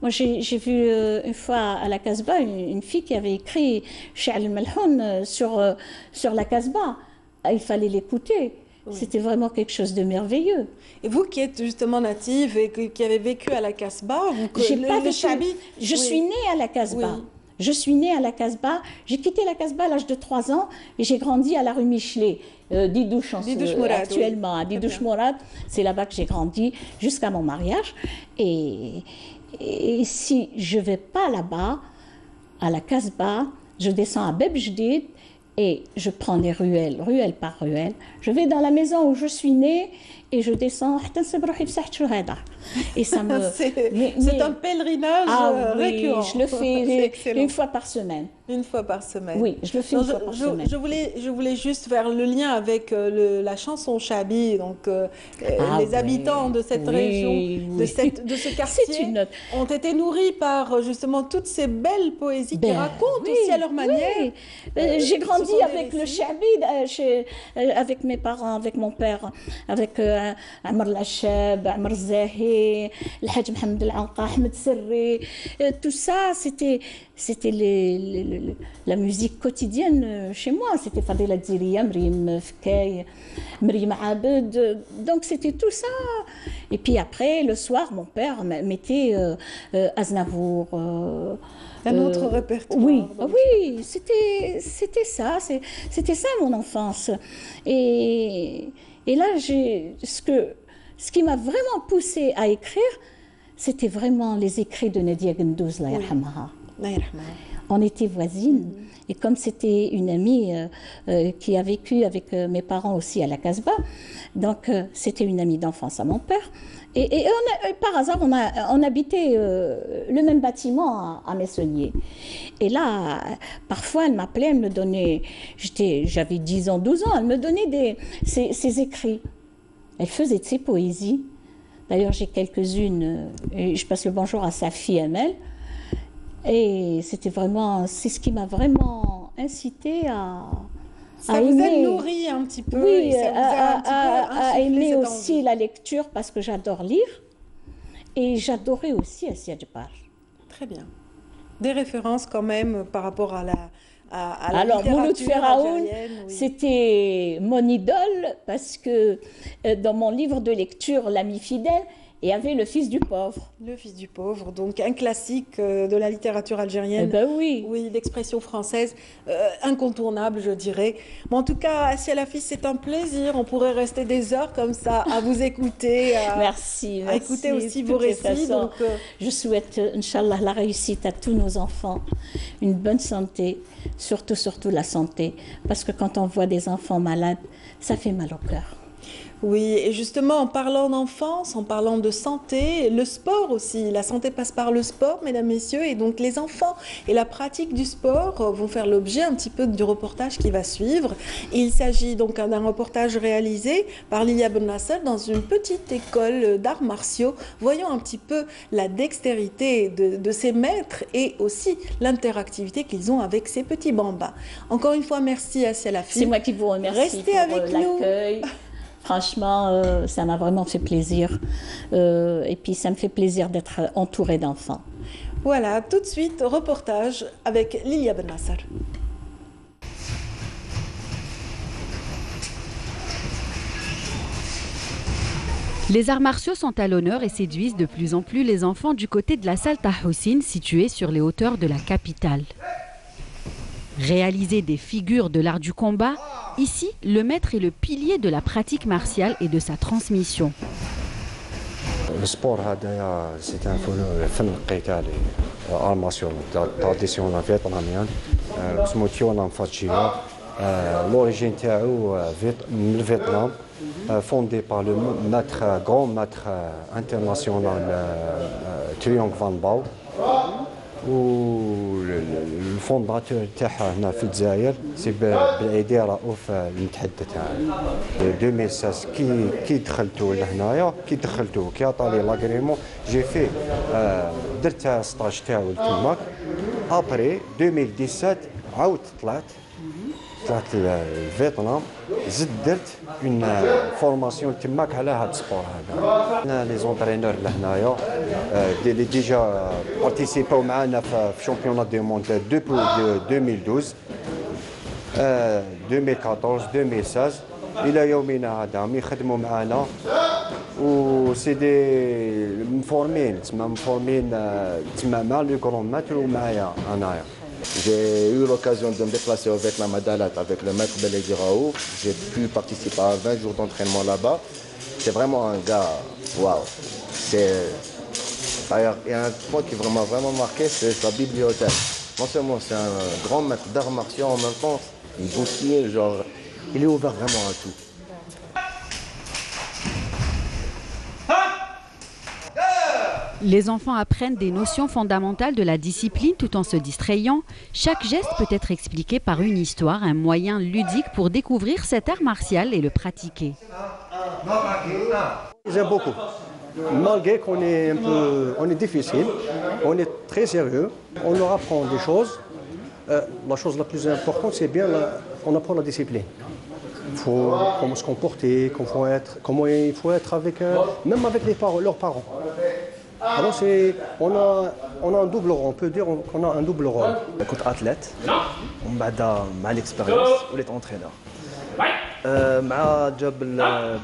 Moi, j'ai vu une fois à la Casbah une fille qui avait écrit Sha'al al-Malhoun sur la Casbah. Il fallait l'écouter. Oui. C'était vraiment quelque chose de merveilleux. Et vous qui êtes justement native et qui avez vécu à la Casbah, je suis née à la Casbah. Oui. Je suis née à la Casbah. J'ai quitté la Casbah à l'âge de 3 ans et j'ai grandi à la rue Michelet, Didouche actuellement. Oui. À Didouche Mourad, c'est là-bas que j'ai grandi jusqu'à mon mariage. Et si je ne vais pas là-bas, à la Casbah, je descends à Bebjdid. Et je prends les ruelles, ruelle par ruelle. Je vais dans la maison où je suis née et je descends. Et ça me. C'est un pèlerinage récurrent. Je le fais une fois par semaine. Une fois par semaine. Oui, je le fais une fois par semaine. Je voulais juste faire le lien avec la chanson Chabi, donc les habitants de cette région, de ce quartier, ont été nourris par justement toutes ces belles poésies qui racontent aussi à leur manière. J'ai grandi avec le Chabi, avec mes parents, avec mon père, avec Amr Lachab, Amr Zahi, le Hajj Mohamed Al-Anqa, Ahmed Serri, tout ça, c'était la musique quotidienne chez moi. C'était Fadila Dziria, Mriem Fkay, Mriem Abed. Donc c'était tout ça. Et puis après, le soir, mon père mettait Aznavour. Un autre répertoire. Oui, oui, c'était ça. C'était ça mon enfance. Et là, ce qui m'a vraiment poussée à écrire, c'était vraiment les écrits de Nadia Gendouz, la yarhamaha. On était voisines et comme c'était une amie qui a vécu avec mes parents aussi à la Casbah, donc c'était une amie d'enfance à mon père. Et par hasard, on habitait le même bâtiment à Messonnier. Et là, parfois, elle m'appelait, elle me donnait, j'avais 10 ans, 12 ans, elle me donnait ses écrits. Elle faisait de ses poésies. D'ailleurs, j'ai quelques-unes, et je passe le bonjour à sa fille Amel. Et c'est ce qui m'a vraiment incité à ça vous a nourri un petit peu. Oui, à aimer aussi la lecture parce que j'adore lire. Et j'adorais aussi Assia Djebar. Très bien. Des références quand même par rapport à la alors, Mouloud Feraoun, c'était mon idole parce que dans mon livre de lecture, L'ami fidèle, Et il y avait Le Fils du pauvre. Le Fils du pauvre, donc un classique de la littérature algérienne. Eh ben oui. Oui, l'expression française incontournable, je dirais. Mais en tout cas, Assia Lafi, c'est un plaisir. On pourrait rester des heures comme ça à vous écouter, Merci. à écouter aussi De vos toutes les récits. façons, Donc, je souhaite, Inch'Allah, la réussite à tous nos enfants, une bonne santé, surtout la santé, parce que quand on voit des enfants malades, ça fait mal au cœur. oui, et justement, en parlant d'enfance, en parlant de santé, le sport aussi, la santé passe par le sport, mesdames, messieurs, et donc les enfants et la pratique du sport vont faire l'objet un petit peu du reportage qui va suivre. Il s'agit donc d'un reportage réalisé par Lilia Ben Nasser dans une petite école d'arts martiaux. Voyons un petit peu la dextérité de ces maîtres et aussi l'interactivité qu'ils ont avec ces petits bambins. Encore une fois, merci Assia Lafi. C'est moi qui vous remercie Restez pour avec nous. l'accueil. Franchement, ça m'a vraiment fait plaisir. Et puis, ça me fait plaisir d'être entourée d'enfants. Voilà, tout de suite, reportage avec Lilia Ben Nasser. Les arts martiaux sont à l'honneur et séduisent de plus en plus les enfants du côté de la salle Tahoussine, située sur les hauteurs de la capitale. Réaliser des figures de l'art du combat, ici, le maître est le pilier de la pratique martiale et de sa transmission. السبور هذايا سي ان فن قتالي ارماسيون تراديسيونال فيتناميان اسمو تيونام فاتشيا لوريجين تاعو من الفيتنام فوندي بار لو ماتر غران ماتر انترناسيونال تريونغ فان باو والفونداتور تاعها هنا في الجزائر سي بالعيدي رؤوف المتحدث تاعنا 2016 كي دخلتو لهنايا كي عطاني لاغريمون جي في درت ستاج تاعو تماك ابري 2017 عاود طلعت لفيتنام زدت درت اون فورماسيون تماك على هذا السبور هذا. انا لي زونترينور لهنايا اللي ديجا بارتيسيباو معنا في شامبيونات دو موند 2012 2014 2016 الى يومنا هذا يخدموا معنا و سي دي مفورمين تما مع لو كرون ماتر ومعايا انايا. J'ai eu l'occasion de me déplacer au Vietnam à Dalat avec le maître Beledi Raoult. J'ai pu participer à 20 jours d'entraînement là-bas. C'est vraiment un gars, waouh. D'ailleurs, il y a un point qui est vraiment marqué, c'est sa bibliothèque. Non seulement c'est un grand maître d'arts martiaux, en même temps, il bousille, genre, il est ouvert vraiment à tout. Les enfants apprennent des notions fondamentales de la discipline tout en se distrayant. Chaque geste peut être expliqué par une histoire, un moyen ludique pour découvrir cet art martial et le pratiquer. J'aime beaucoup. Malgré qu'on est on est difficile, on est très sérieux, on leur apprend des choses. La chose la plus importante, c'est bien qu'on apprend la discipline. Comment se comporter, comment il faut être avec, même avec leurs parents. Alors on a un double rôle, on peut dire qu'on a un double rôle. كنت athlète ومن بعد مع الاكسبيريونس وليت انترينور مع جاب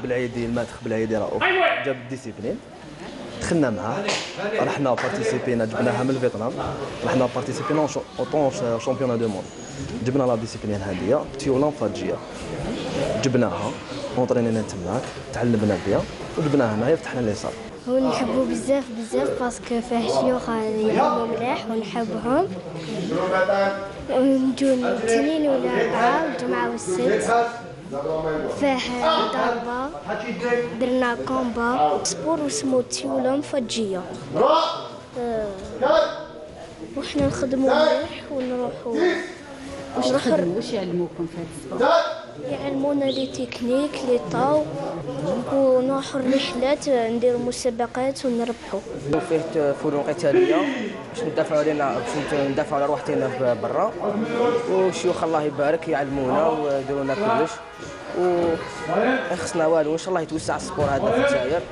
بالعيدي الماتخ بالعيدي رؤوف جاب الديسيبلين دخلنا معاه رحنا بارتيسيبينا جبناها من فيتنام رحنا بارتيسيبينا اوطون شامبيون دو موند جبنا لا ديسيبلين هذه تيولان فاجيه جبناها اونطرينينا تماك تعلمنا بها وجبناها هنايا فتحنا لي صال. هو نحبو بزاف باسكو فيه شيوخ يعلمو مليح ونحبهم ونجو الاثنين والاربعاء والجمعة والسبت فيه ضربة درنا كومبا سبور اسمو تيولون فاجية وحنا نخدمو مليح ونروحو واش يعلموكم في هذا السبور؟ يعلمونا لي تكنيك لي طاو ونروحو الرحلات نديرو مسابقات ونربحو. فيه فنون قتاليه باش ندافعوا على روحتنا برا والشيوخ الله يبارك يعلمونا ويديروا لنا كلش وخصنا والو ان شاء الله يتوسع السبور هذا في الجزائر.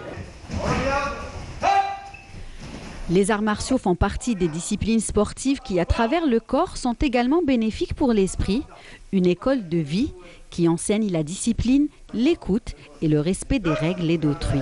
Les arts martiaux font partie des disciplines sportives qui, à travers le corps, sont également bénéfiques pour l'esprit. Une école de vie qui enseigne la discipline, l'écoute et le respect des règles et d'autrui.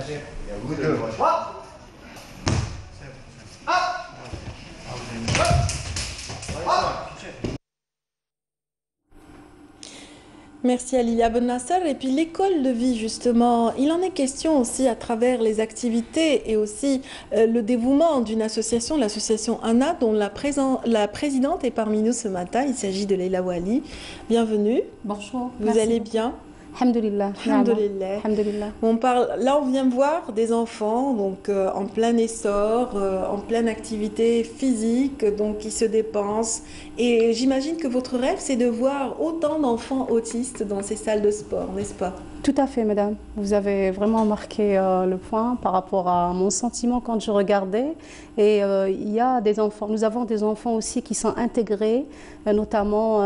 Merci Alilia Ben Nasser. Et puis l'école de vie, justement, il en est question aussi à travers les activités et aussi le dévouement d'une association, l'association ANA, dont la présidente est parmi nous ce matin. Il s'agit de Leila Wali. Bienvenue. Bonjour. Vous merci. allez bien? Alhamdulillah. Alhamdulillah. Alhamdulillah. On parle, là, on vient voir des enfants donc, en plein essor, en pleine activité physique, donc qui se dépensent. Et j'imagine que votre rêve, c'est de voir autant d'enfants autistes dans ces salles de sport, n'est-ce pas? Tout à fait, madame. Vous avez vraiment marqué le point par rapport à mon sentiment quand je regardais. Et il y a des enfants, nous avons des enfants aussi qui sont intégrés, notamment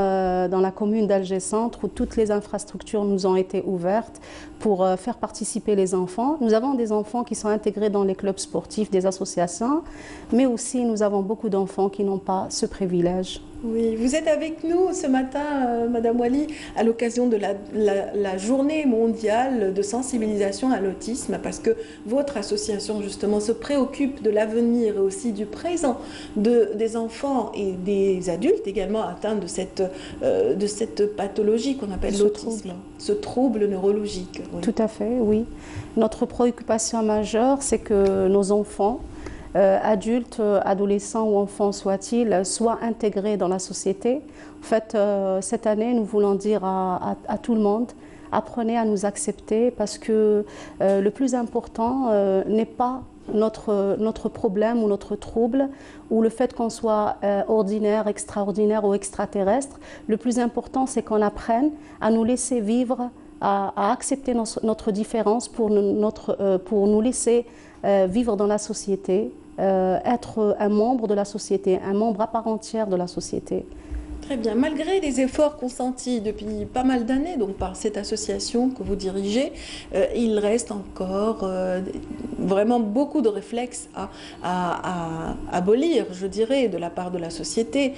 dans la commune d'Alger-Centre, où toutes les infrastructures nous ont été ouvertes pour faire participer les enfants. Nous avons des enfants qui sont intégrés dans les clubs sportifs, des associations, mais aussi nous avons beaucoup d'enfants qui n'ont pas ce privilège. Oui, vous êtes avec nous ce matin, Madame Wali, à l'occasion de la journée mondiale de sensibilisation à l'autisme, parce que votre association, justement, se préoccupe de l'avenir et aussi du présent des enfants et des adultes également atteints de cette pathologie qu'on appelle l'autisme, ce trouble neurologique. Oui. Tout à fait, oui. Notre préoccupation majeure, c'est que nos enfants, adultes, adolescents ou enfants soient-ils, soient intégrés dans la société. En fait, cette année, nous voulons dire à tout le monde, apprenez à nous accepter parce que le plus important n'est pas notre problème ou notre trouble ou le fait qu'on soit ordinaire, extraordinaire ou extraterrestre. Le plus important, c'est qu'on apprenne à nous laisser vivre, à accepter notre différence pour nous laisser vivre dans la société, être un membre de la société, un membre à part entière de la société. Très bien. Malgré les efforts consentis depuis pas mal d'années donc par cette association que vous dirigez, il reste encore vraiment beaucoup de réflexes à abolir, je dirais, de la part de la société,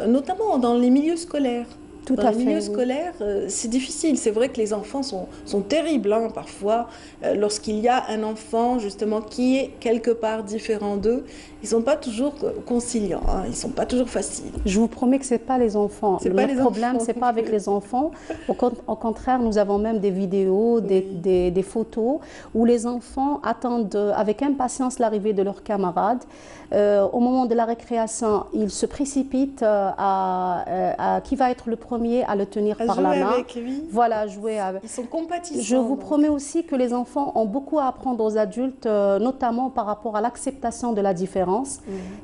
notamment dans les milieux scolaires. Dans les milieux scolaires, c'est difficile. C'est vrai que les enfants sont terribles hein, parfois. Lorsqu'il y a un enfant justement qui est quelque part différent d'eux, ils ne sont pas toujours conciliants, hein, ils ne sont pas toujours faciles. Je vous promets que ce n'est pas les enfants. Le problème, ce n'est pas avec les enfants. Au contraire, nous avons même des vidéos, des photos où les enfants attendent avec impatience l'arrivée de leurs camarades. Au moment de la récréation, ils se précipitent à qui va être le premier à le tenir par la main. Avec lui. Voilà, jouer avec. Ils sont compatissants. Je vous promets aussi que les enfants ont beaucoup à apprendre aux adultes, notamment par rapport à l'acceptation de la différence.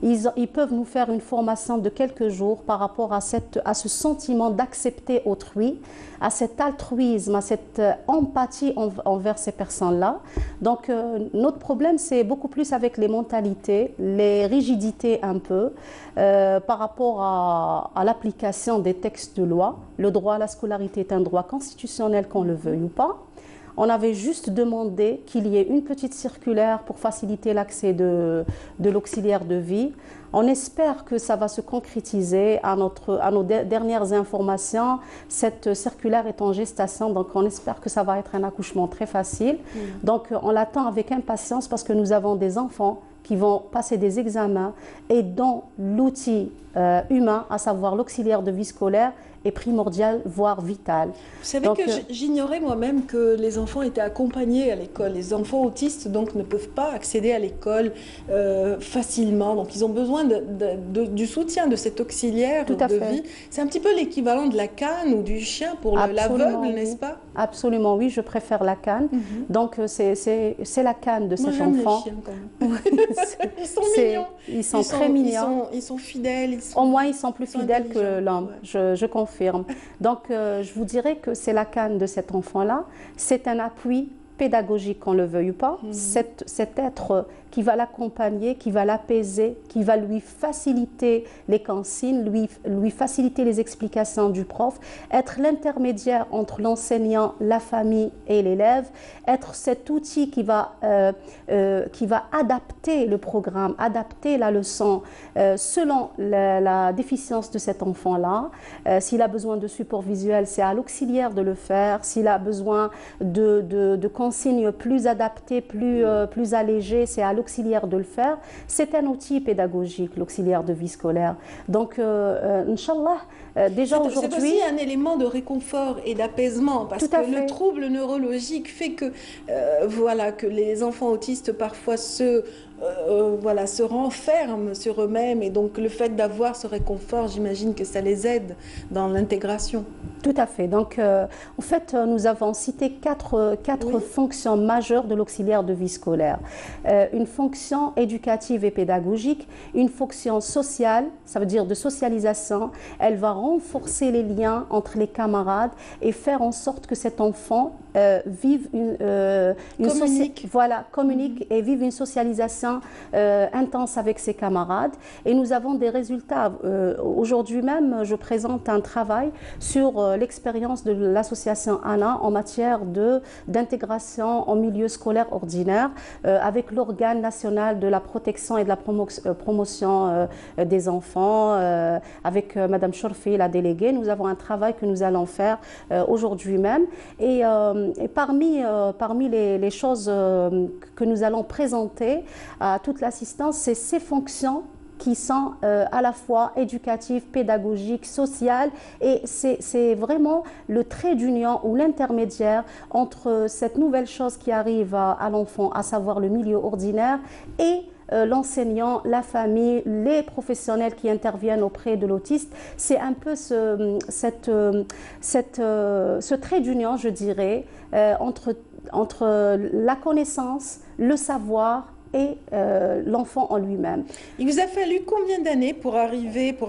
Ils peuvent nous faire une formation de quelques jours par rapport à ce sentiment d'accepter autrui, à cet altruisme, à cette empathie envers ces personnes-là. Donc, notre problème, c'est beaucoup plus avec les mentalités, les rigidités un peu, par rapport à l'application des textes de loi. Le droit à la scolarité est un droit constitutionnel, qu'on le veuille ou pas. On avait juste demandé qu'il y ait une petite circulaire pour faciliter l'accès de l'auxiliaire de vie. On espère que ça va se concrétiser à nos dernières informations. Cette circulaire est en gestation, donc on espère que ça va être un accouchement très facile. Donc on l'attend avec impatience parce que nous avons des enfants qui vont passer des examens et dont l'outil humain, à savoir l'auxiliaire de vie scolaire, est primordial, voire vital. Vous savez que j'ignorais moi-même que les enfants étaient accompagnés à l'école. Les enfants autistes donc ne peuvent pas accéder à l'école facilement. Donc ils ont besoin du soutien de cet auxiliaire de vie. C'est un petit peu l'équivalent de la canne ou du chien pour l'aveugle, n'est-ce pas? Absolument, oui, je préfère la canne. Donc c'est la canne de cet enfant. J'aime les chiens quand même. Ils sont mignons. Ils sont très mignons. Ils sont fidèles. Au moins, ils sont plus fidèles que l'homme, je confirme. Donc, je vous dirais que c'est la canne de cet enfant-là. C'est un appui pédagogique, qu'on le veuille ou pas. Cet être qui va l'accompagner, qui va l'apaiser, qui va lui faciliter les consignes, lui faciliter les explications du prof, être l'intermédiaire entre l'enseignant, la famille et l'élève, être cet outil qui va adapter le programme, adapter la leçon selon la déficience de cet enfant-là. S'il a besoin de support visuel, c'est à l'auxiliaire de le faire. S'il a besoin de consignes plus adaptées, plus allégées, c'est à l'auxiliaire de le faire. C'est un outil pédagogique, l'auxiliaire de vie scolaire. Donc, Inch'Allah, déjà aujourd'hui... C'est aussi un élément de réconfort et d'apaisement, parce que le trouble neurologique fait que, voilà, que les enfants autistes parfois se renferment sur eux-mêmes, et donc le fait d'avoir ce réconfort, j'imagine que ça les aide dans l'intégration. Tout à fait. Donc, en fait, nous avons cité quatre fonctions majeures de l'auxiliaire de vie scolaire. Une fonction éducative et pédagogique, une fonction sociale, ça veut dire de socialisation. Elle va renforcer les liens entre les camarades et faire en sorte que cet enfant vive communique et vive une socialisation intense avec ses camarades. Et nous avons des résultats. Aujourd'hui même, je présente un travail sur l'expérience de l'association ANA en matière d'intégration en milieu scolaire ordinaire avec l'organe national de la protection et de la promotion des enfants, avec Madame Chorfi, la déléguée. Nous avons un travail que nous allons faire aujourd'hui même. Et parmi les choses que nous allons présenter à toute l'assistance, c'est ces fonctions qui sont à la fois éducatives, pédagogiques, sociales, et c'est vraiment le trait d'union ou l'intermédiaire entre cette nouvelle chose qui arrive à l'enfant, à savoir le milieu ordinaire, et l'enseignant, la famille, les professionnels qui interviennent auprès de l'autiste. C'est un peu ce trait d'union, je dirais, entre la connaissance, le savoir et l'enfant en lui-même. Il vous a fallu combien d'années pour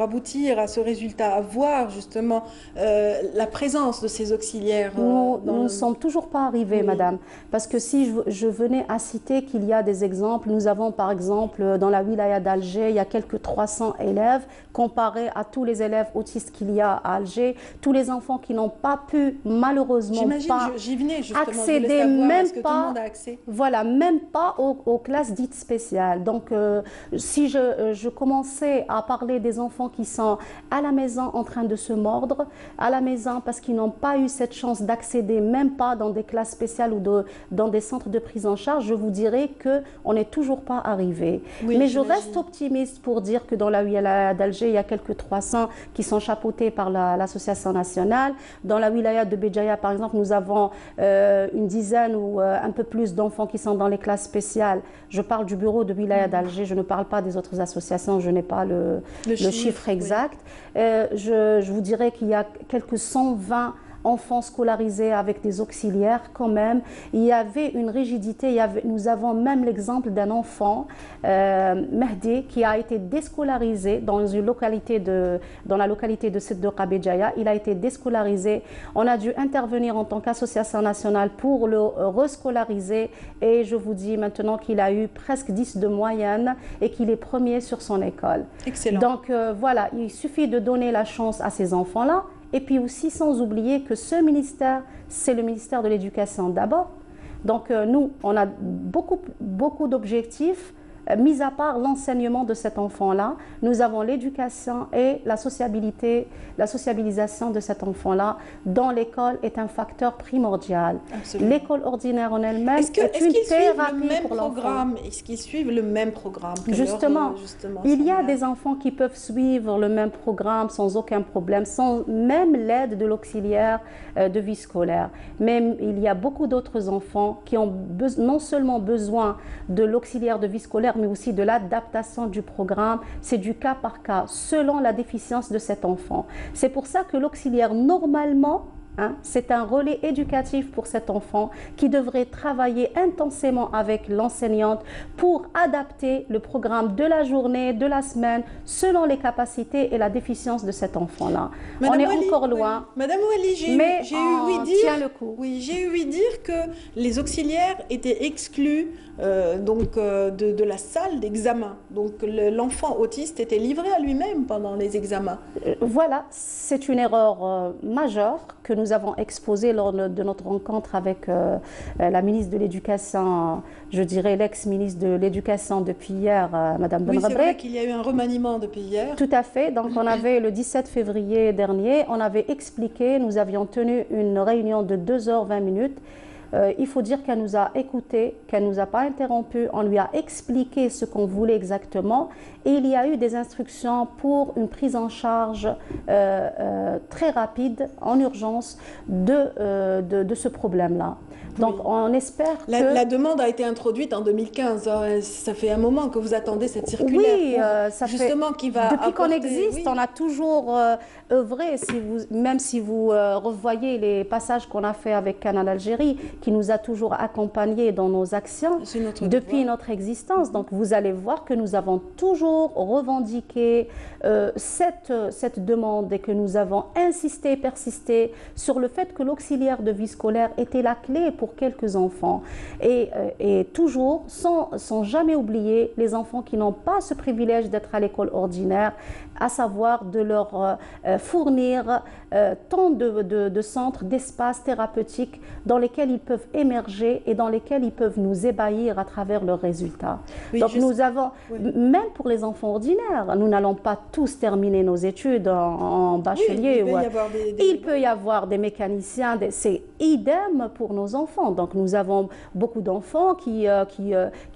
aboutir à ce résultat, à voir justement la présence de ces auxiliaires Nous ne sommes toujours pas arrivés, madame, parce que si je venais à citer qu'il y a des exemples, nous avons par exemple dans la wilaya d'Alger, il y a quelques 300 élèves, comparé à tous les élèves autistes qu'il y a à Alger, tous les enfants qui n'ont pas pu malheureusement accéder, même pas aux classes dites spéciales. Donc, si je commençais à parler des enfants qui sont à la maison en train de se mordre, à la maison parce qu'ils n'ont pas eu cette chance d'accéder, même pas dans des classes spéciales ou dans des centres de prise en charge, je vous dirais qu'on n'est toujours pas arrivé. Oui, mais je reste optimiste pour dire que dans la wilaya d'Alger, il y a quelques 300 qui sont chapeautés par l'association nationale. Dans la wilaya de Béjaïa, par exemple, nous avons une dizaine ou un peu plus d'enfants qui sont dans les classes spéciales. Je parle du bureau de wilaya d'Alger, je ne parle pas des autres associations, je n'ai pas le chiffre exact. Oui. Je vous dirais qu'il y a quelques 120 enfants scolarisés avec des auxiliaires quand même. Il y avait une rigidité, nous avons même l'exemple d'un enfant, Mehdi, qui a été déscolarisé dans la localité de Siddoqa Béjaïa. Il a été déscolarisé. On a dû intervenir en tant qu'association nationale pour le rescolariser, et je vous dis maintenant qu'il a eu presque 10 de moyenne et qu'il est premier sur son école. Excellent. Donc voilà, il suffit de donner la chance à ces enfants-là. Et puis aussi, sans oublier que ce ministère, c'est le ministère de l'Éducation d'abord. Donc nous, on a beaucoup d'objectifs, mis à part l'enseignement de cet enfant-là. Nous avons l'éducation et la sociabilisation de cet enfant-là dans l'école est un facteur primordial. L'école ordinaire en elle-même est une thérapie pour l'enfant. Est-ce qu'ils suivent le même programme Justement, il y a des enfants qui peuvent suivre le même programme sans aucun problème, sans même l'aide de l'auxiliaire de vie scolaire. Mais il y a beaucoup d'autres enfants qui ont non seulement besoin de l'auxiliaire de vie scolaire, mais aussi de l'adaptation du programme. C'est du cas par cas, selon la déficience de cet enfant. C'est pour ça que l'auxiliaire, normalement, c'est un relais éducatif pour cet enfant qui devrait travailler intensément avec l'enseignante pour adapter le programme de la journée, de la semaine, selon les capacités et la déficience de cet enfant-là. On est encore loin. Madame Ouali, j'ai eu ouï dire que les auxiliaires étaient exclus de la salle d'examen. Donc l'enfant autiste était livré à lui-même pendant les examens. Voilà, c'est une erreur majeure que nous avons exposée lors de notre rencontre avec la ministre de l'Éducation, je dirais l'ex-ministre de l'Éducation depuis hier, Madame Ben Rabrek. Oui, c'est vrai qu'il y a eu un remaniement depuis hier. Tout à fait. Donc on avait le 17 février dernier, on avait expliqué, nous avions tenu une réunion de 2h20 il faut dire qu'elle nous a écoutés, qu'elle ne nous a pas interrompus, on lui a expliqué ce qu'on voulait exactement et il y a eu des instructions pour une prise en charge très rapide, en urgence, de ce problème-là. Donc on espère que... La demande a été introduite en 2015, ça fait un moment que vous attendez cette circulaire. Oui, ça justement fait... qui va Depuis qu'on apporter, existe, oui. on a toujours œuvré, même si vous revoyez les passages qu'on a fait avec Canal Algérie, qui nous a toujours accompagnés dans nos actions depuis notre existence. Donc vous allez voir que nous avons toujours revendiqué cette demande et que nous avons insisté et persisté sur le fait que l'auxiliaire de vie scolaire était la clé pour quelques enfants. Et toujours, sans jamais oublier les enfants qui n'ont pas ce privilège d'être à l'école ordinaire, à savoir de leur fournir tant de centres, d'espaces thérapeutiques dans lesquels ils peuvent émerger et dans lesquels ils peuvent nous ébahir à travers leurs résultats. Oui, donc nous avons, même pour les enfants ordinaires, nous n'allons pas tous terminer nos études en bachelier. Oui, il peut y avoir des mécaniciens, c'est idem pour nos enfants. Donc nous avons beaucoup d'enfants qui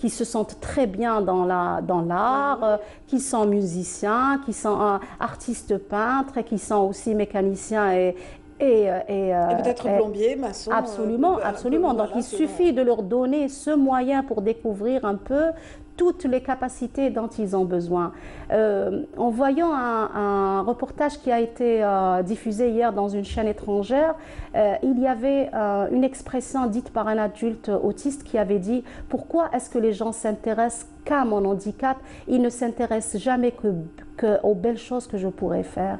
se sentent très bien dans l'art, qui sont musiciens, qui sont artistes peintres, qui sont aussi mécaniciens et peut-être plombier, maçon. Absolument, absolument. Donc il suffit de leur donner ce moyen pour découvrir un peu toutes les capacités dont ils ont besoin. En voyant un reportage qui a été diffusé hier dans une chaîne étrangère, il y avait une expression dite par un adulte autiste qui avait dit « Pourquoi est-ce que les gens s'intéressent qu'à mon handicap? Ils ne s'intéressent jamais aux belles choses que je pourrais faire. »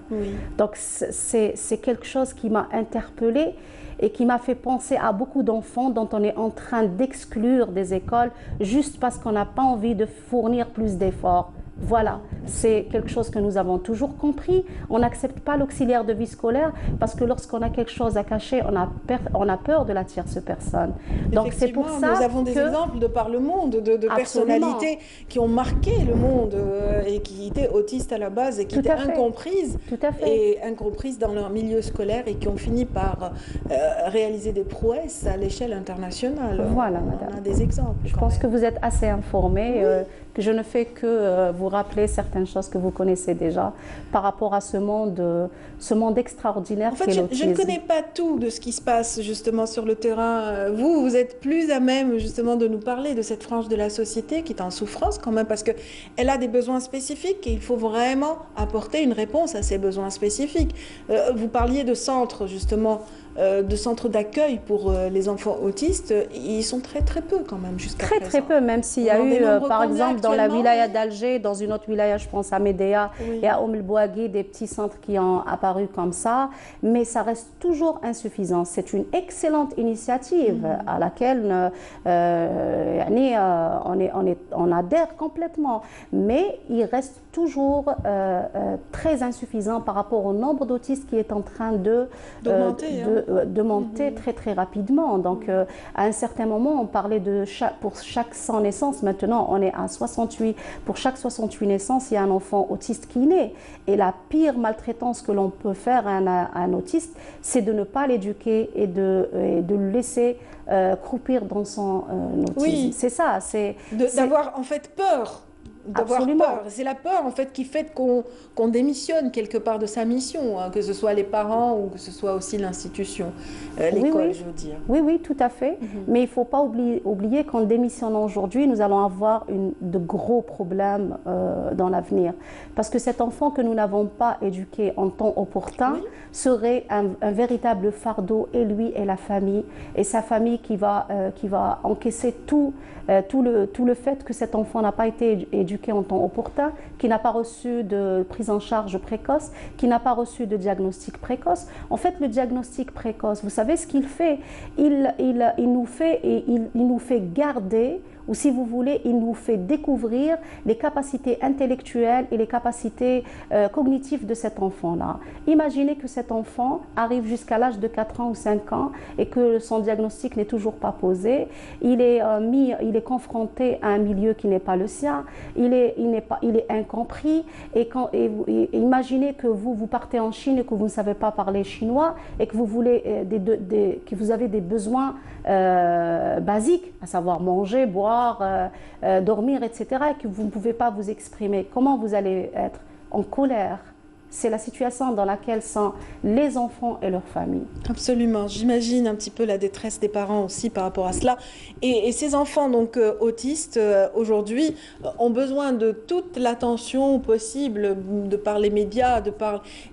Donc c'est quelque chose qui m'a interpellée et qui m'a fait penser à beaucoup d'enfants dont on est en train d'exclure des écoles juste parce qu'on n'a pas envie de fournir plus d'efforts. Voilà, c'est quelque chose que nous avons toujours compris. On n'accepte pas l'auxiliaire de vie scolaire parce que lorsqu'on a quelque chose à cacher, on a peur de la tierce personne. Donc c'est pour ça nous avons des exemples de par le monde de personnalités qui ont marqué le monde et qui étaient autistes à la base et qui étaient incomprises et incomprises dans leur milieu scolaire et qui ont fini par réaliser des prouesses à l'échelle internationale. Voilà, madame. On a des exemples. Je pense que vous êtes assez informée, que je ne fais que vous rappeler certaines choses que vous connaissez déjà par rapport à ce monde extraordinaire qu'est l'autisme. Je ne connais pas tout de ce qui se passe justement sur le terrain. Vous êtes plus à même justement de nous parler de cette frange de la société qui est en souffrance quand même parce qu'elle a des besoins spécifiques et il faut vraiment apporter une réponse à ces besoins spécifiques. Vous parliez de centres justement, de centres d'accueil pour les enfants autistes. Ils sont très très peu quand même jusqu'à présent. Très peu, même s'il y a eu par exemple dans la wilaya d'Alger, dans une autre wilaya, je pense à Médéa et à El Bouaghi, des petits centres qui ont apparu comme ça, mais ça reste toujours insuffisant. C'est une excellente initiative à laquelle on adhère complètement, mais il reste toujours très insuffisant par rapport au nombre d'autistes qui est en train de monter très très rapidement. Donc à un certain moment, on parlait pour chaque 100 naissances, maintenant on est à 68. Pour chaque 68 naissances, il y a un enfant autiste qui naît. Et la pire maltraitance que l'on peut faire à un autiste, c'est de ne pas l'éduquer et de le laisser croupir dans son autisme. Oui. C'est ça. D'avoir en fait peur. D'avoir peur. C'est la peur en fait qui fait qu'on démissionne quelque part de sa mission, hein, que ce soit les parents ou que ce soit aussi l'institution, l'école, je veux dire. Oui, oui, tout à fait. Mais il ne faut pas oublier qu'en démissionnant aujourd'hui, nous allons avoir de gros problèmes dans l'avenir. Parce que cet enfant que nous n'avons pas éduqué en temps opportun serait un véritable fardeau, et lui et la famille, et sa famille qui va encaisser tout le fait que cet enfant n'a pas été éduqué en temps opportun, qui n'a pas reçu de prise en charge précoce, qui n'a pas reçu de diagnostic précoce. En fait, le diagnostic précoce, vous savez ce qu'il fait? Il nous fait garder ou si vous voulez, il nous fait découvrir les capacités intellectuelles et les capacités cognitives de cet enfant-là. Imaginez que cet enfant arrive jusqu'à l'âge de 4 ans ou 5 ans et que son diagnostic n'est toujours pas posé. Il est confronté à un milieu qui n'est pas le sien, il est incompris. Et imaginez que vous partez en Chine et que vous ne savez pas parler chinois et que que vous avez des besoins basiques, à savoir manger, boire, dormir, etc., et que vous ne pouvez pas vous exprimer. Comment vous allez être? En colère. C'est la situation dans laquelle sont les enfants et leurs familles. Absolument. J'imagine un petit peu la détresse des parents aussi par rapport à cela. Et ces enfants donc autistes aujourd'hui ont besoin de toute l'attention possible de par les médias,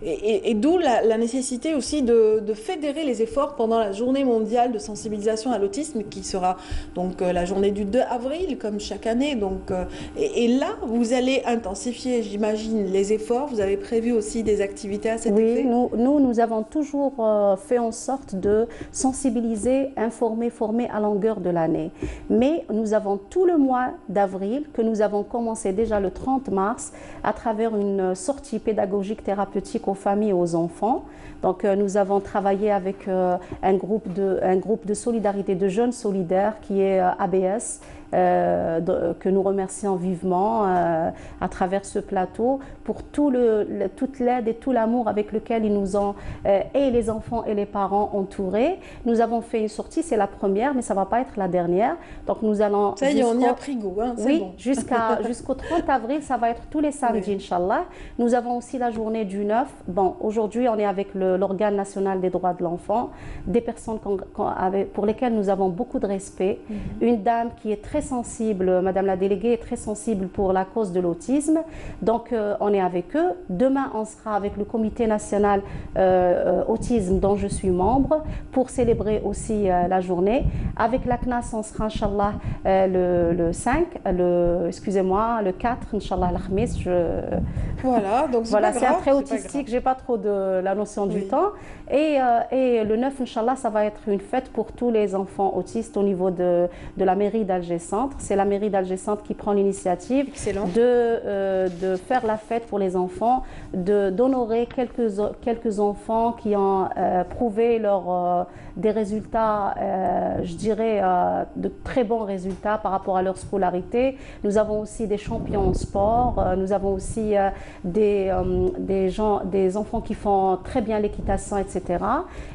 et d'où la nécessité aussi de fédérer les efforts pendant la journée mondiale de sensibilisation à l'autisme qui sera donc la journée du 2 avril comme chaque année. Donc, et là, vous allez intensifier, j'imagine, les efforts. Vous avez prévu aussi des activités à cet effet? Oui, nous avons toujours fait en sorte de sensibiliser, informer, former à longueur de l'année. Mais nous avons tout le mois d'avril que nous avons commencé déjà le 30 mars à travers une sortie pédagogique thérapeutique aux familles et aux enfants. Donc nous avons travaillé avec un groupe de solidarité de jeunes solidaires qui est ABS, que nous remercions vivement à travers ce plateau pour toute l'aide et tout l'amour avec lequel ils nous ont, et les enfants et les parents, entourés. Nous avons fait une sortie, c'est la première, mais ça ne va pas être la dernière. Donc nous allons... Ça y est, on y a pris goût. Hein, oui, bon. jusqu'au 30 avril, ça va être tous les samedis, oui. Inch'Allah. Nous avons aussi la journée du 9. Bon, aujourd'hui, on est avec l'organe national des droits de l'enfant, des personnes pour lesquelles nous avons beaucoup de respect. Une dame qui est très sensible, Madame la déléguée est très sensible pour la cause de l'autisme. Donc, on est avec eux. Demain, on sera avec le comité national autisme dont je suis membre pour célébrer aussi la journée. Avec la CNAS, on sera, Inch'Allah, le 5, le 4, Inch'Allah, l'Akhmis. Voilà, donc voilà, c'est un trait autistique, j'ai pas trop de la notion du temps. Et le 9, Inch'Allah, ça va être une fête pour tous les enfants autistes au niveau de la mairie d'Alger Centre. C'est la mairie d'Alger Centre qui prend l'initiative de faire la fête pour les enfants, d'honorer quelques enfants qui ont prouvé des résultats, je dirais, de très bons résultats par rapport à leur scolarité. Nous avons aussi des champions en sport, nous avons aussi des enfants qui font très bien l'équitation, etc.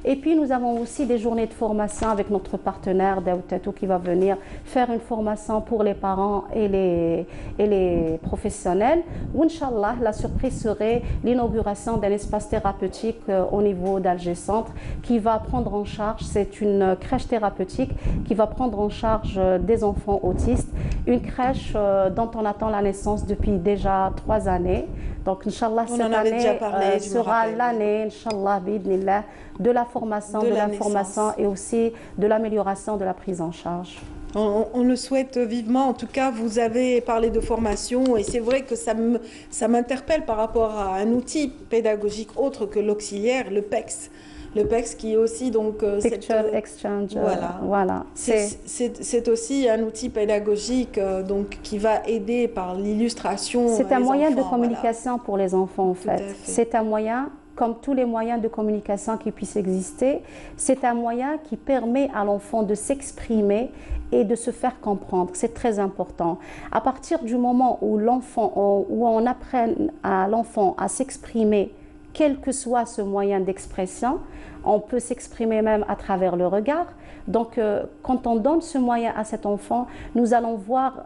Et puis nous avons aussi des journées de formation avec notre partenaire Daoutatou qui va venir faire une formation pour les parents et les professionnels. Où, Inch'Allah, la surprise serait l'inauguration d'un espace thérapeutique au niveau d'Alger Centre qui va prendre en charge, c'est une crèche thérapeutique qui va prendre en charge des enfants autistes, une crèche dont on attend la naissance depuis déjà 3 années. Donc, Inch'Allah, cette année sera l'année, Inch'Allah, bidnillah, de la formation, de l'information et aussi de l'amélioration de la prise en charge. On le souhaite vivement. En tout cas, vous avez parlé de formation et c'est vrai que ça m'interpelle par rapport à un outil pédagogique autre que l'auxiliaire, le PEX. Le PEX qui est aussi donc Picture Exchange. Voilà. C'est aussi un outil pédagogique donc qui va aider par l'illustration. C'est un moyen de communication pour les enfants en fait. C'est un moyen, comme tous les moyens de communication qui puissent exister, c'est un moyen qui permet à l'enfant de s'exprimer et de se faire comprendre. C'est très important. À partir du moment où on apprend à l'enfant à s'exprimer, quel que soit ce moyen d'expression, on peut s'exprimer même à travers le regard. Donc, quand on donne ce moyen à cet enfant, nous allons voir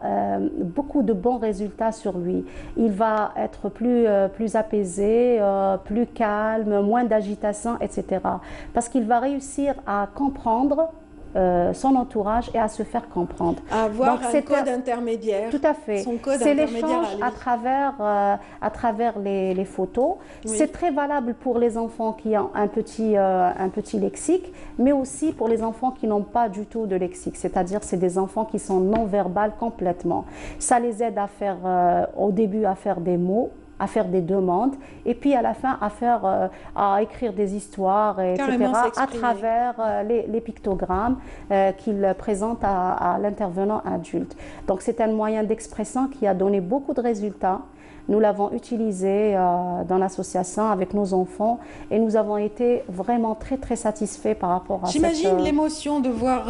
beaucoup de bons résultats sur lui. Il va être plus apaisé, plus calme, moins d'agitation, etc. Parce qu'il va réussir à comprendre son entourage et à se faire comprendre. Avoir un code intermédiaire. Tout à fait. C'est l'échange à travers les photos. Oui. C'est très valable pour les enfants qui ont un petit lexique, mais aussi pour les enfants qui n'ont pas du tout de lexique. C'est-à-dire c'est des enfants qui sont non-verbales complètement. Ça les aide à faire, au début à faire des mots, à faire des demandes et puis à la fin à écrire des histoires, etc. à travers les pictogrammes qu'ils présentent à l'intervenant adulte. Donc c'est un moyen d'expression qui a donné beaucoup de résultats. Nous l'avons utilisé dans l'association avec nos enfants et nous avons été vraiment très très satisfaits par rapport à J'imagine l'émotion de voir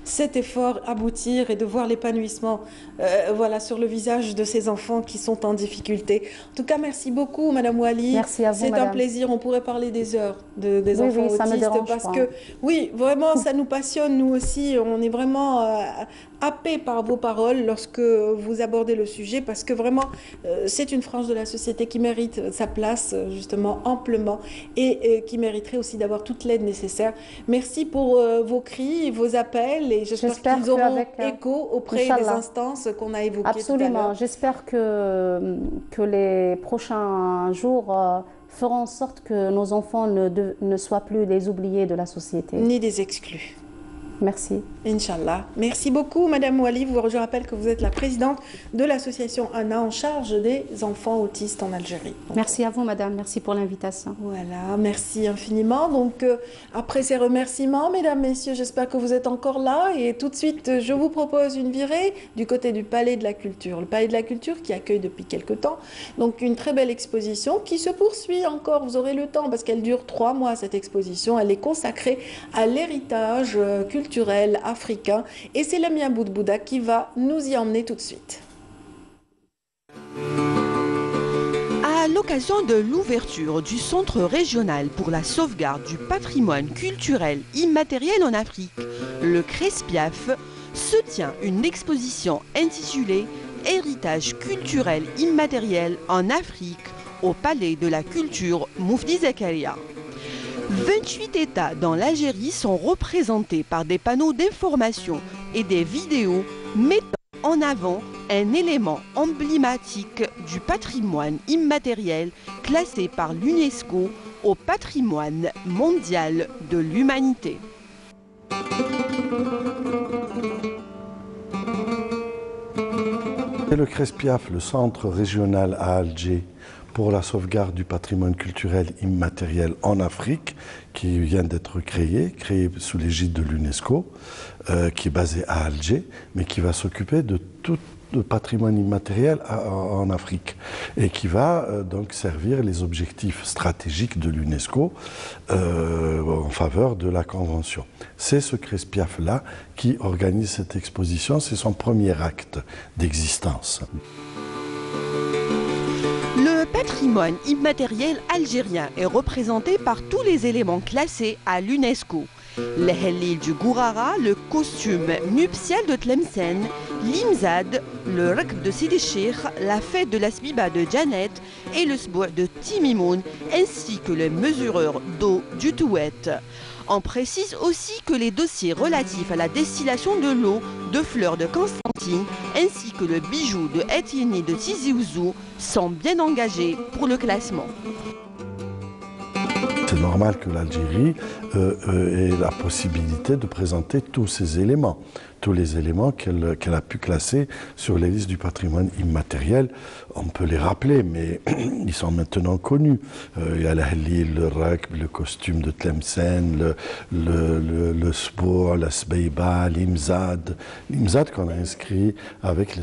cet effort aboutir et de voir l'épanouissement voilà, sur le visage de ces enfants qui sont en difficulté. En tout cas, merci beaucoup, Madame Ouali. Merci à vous, C'est Madame. un plaisir. On pourrait parler des heures des enfants ça me autistes dérange parce pas. que, oui, vraiment, ça nous passionne, nous aussi. On est vraiment happés par vos paroles lorsque vous abordez le sujet parce que vraiment, c'est une frange de la société qui mérite sa place, justement, amplement et qui mériterait aussi d'avoir toute l'aide nécessaire. Merci pour vos cris, vos appels et j'espère qu'ils auront écho auprès des instances qu'on a évoquées tout à l'heure. Absolument. J'espère que les prochains jours feront en sorte que nos enfants ne soient plus les oubliés de la société. Ni des exclus. Merci. Inch'Allah. Merci beaucoup, Madame Ouali. Je rappelle que vous êtes la présidente de l'association ANA en charge des enfants autistes en Algérie. Donc, merci à vous, Madame. Merci pour l'invitation. Voilà, merci infiniment. Donc, après ces remerciements, Mesdames, Messieurs, j'espère que vous êtes encore là. Et tout de suite, je vous propose une virée du côté du Palais de la Culture. Le Palais de la Culture qui accueille depuis quelques temps donc une très belle exposition qui se poursuit encore. Vous aurez le temps parce qu'elle dure 3 mois, cette exposition. Elle est consacrée à l'héritage culturel africain et c'est Lamia Boudbouda qui va nous y emmener tout de suite. À l'occasion de l'ouverture du Centre régional pour la sauvegarde du patrimoine culturel immatériel en Afrique, le CRESPIAF, se tient une exposition intitulée « Héritage culturel immatériel en Afrique » au Palais de la Culture Moufdi Zakaria. 28 États dans l'Algérie sont représentés par des panneaux d'information et des vidéos mettant en avant un élément emblématique du patrimoine immatériel classé par l'UNESCO au patrimoine mondial de l'humanité. Le CRESPIAF, le centre régional à Alger pour la sauvegarde du patrimoine culturel immatériel en Afrique, qui vient d'être créé sous l'égide de l'UNESCO, qui est basé à Alger, mais qui va s'occuper de tout le patrimoine immatériel en Afrique et qui va donc servir les objectifs stratégiques de l'UNESCO en faveur de la Convention. C'est ce CRESPIAF-là qui organise cette exposition, c'est son premier acte d'existence. Le patrimoine immatériel algérien est représenté par tous les éléments classés à l'UNESCO. Les Hellil du Gourara, le costume nuptial de Tlemcen, l'Imzad, le Rakb de Sidi Cheikh, la fête de la Sbiba de Janet et le Sboua de Timimoun, ainsi que les mesureurs d'eau du Touet. On précise aussi que les dossiers relatifs à la distillation de l'eau de fleurs de Constantine ainsi que le bijou de Etienne de Tizi Ouzou sont bien engagés pour le classement. C'est normal que l'Algérie ait la possibilité de présenter tous ces éléments, tous les éléments qu'elle a pu classer sur les listes du patrimoine immatériel. On peut les rappeler, mais ils sont maintenant connus. Il y a la Hellil, le Rakb, le costume de Tlemcen, le Sbour, la Sbeiba, l'Imzad. L'Imzad qu'on a inscrit avec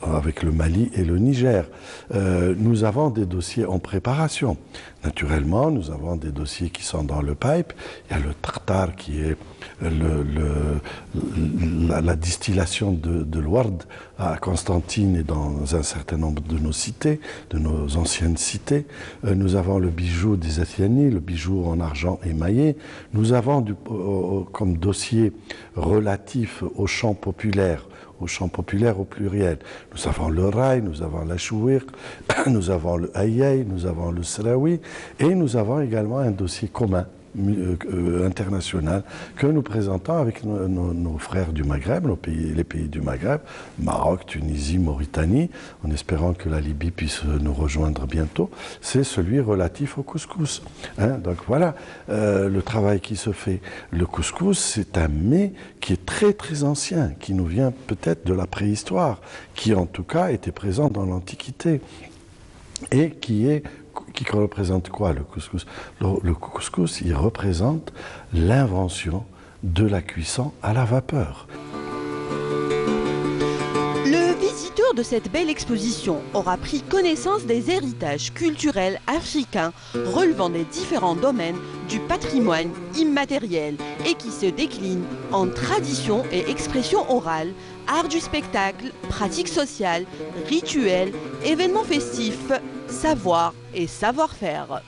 avec le Mali et le Niger. Nous avons des dossiers en préparation. Naturellement, nous avons des dossiers qui sont dans le pipe. Il y a le Tartar qui est la distillation de l'Ouard à Constantine et dans un certain nombre de nos cités, de nos anciennes cités. Nous avons le bijou des Atiani, le bijou en argent émaillé. Nous avons comme dossier relatif au chant populaire au pluriel. Nous avons le raï, nous avons la chouir, nous avons le aïeï, nous avons le sraoui et nous avons également un dossier commun international que nous présentons avec nos frères du Maghreb, les pays du Maghreb, Maroc, Tunisie, Mauritanie, en espérant que la Libye puisse nous rejoindre bientôt, c'est celui relatif au couscous. Donc voilà le travail qui se fait. Le couscous, c'est un mets qui est très très ancien, qui nous vient peut-être de la préhistoire, qui en tout cas était présent dans l'Antiquité. et qui représente quoi, le couscous? Le couscous, il représente l'invention de la cuisson à la vapeur. Le visiteur de cette belle exposition aura pris connaissance des héritages culturels africains relevant des différents domaines du patrimoine immatériel et qui se déclinent en tradition et expression orale, art du spectacle, pratiques sociales, rituels, événements festifs, savoir et savoir-faire.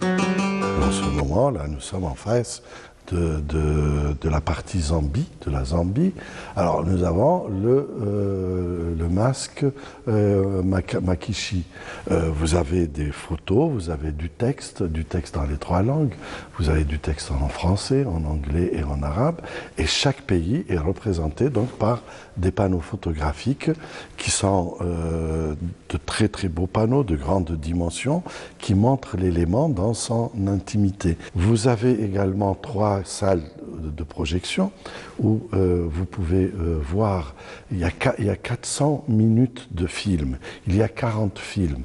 En ce moment-là, nous sommes en face de la partie Zambie, de la Zambie. Alors nous avons le masque Makishi. Vous avez des photos, vous avez du texte dans les 3 langues, vous avez du texte en français, en anglais et en arabe, et chaque pays est représenté donc par des panneaux photographiques qui sont de très très beaux panneaux de grande dimension qui montrent l'élément dans son intimité. Vous avez également 3 salles de projection où vous pouvez voir, il y a 400 minutes de films, il y a 40 films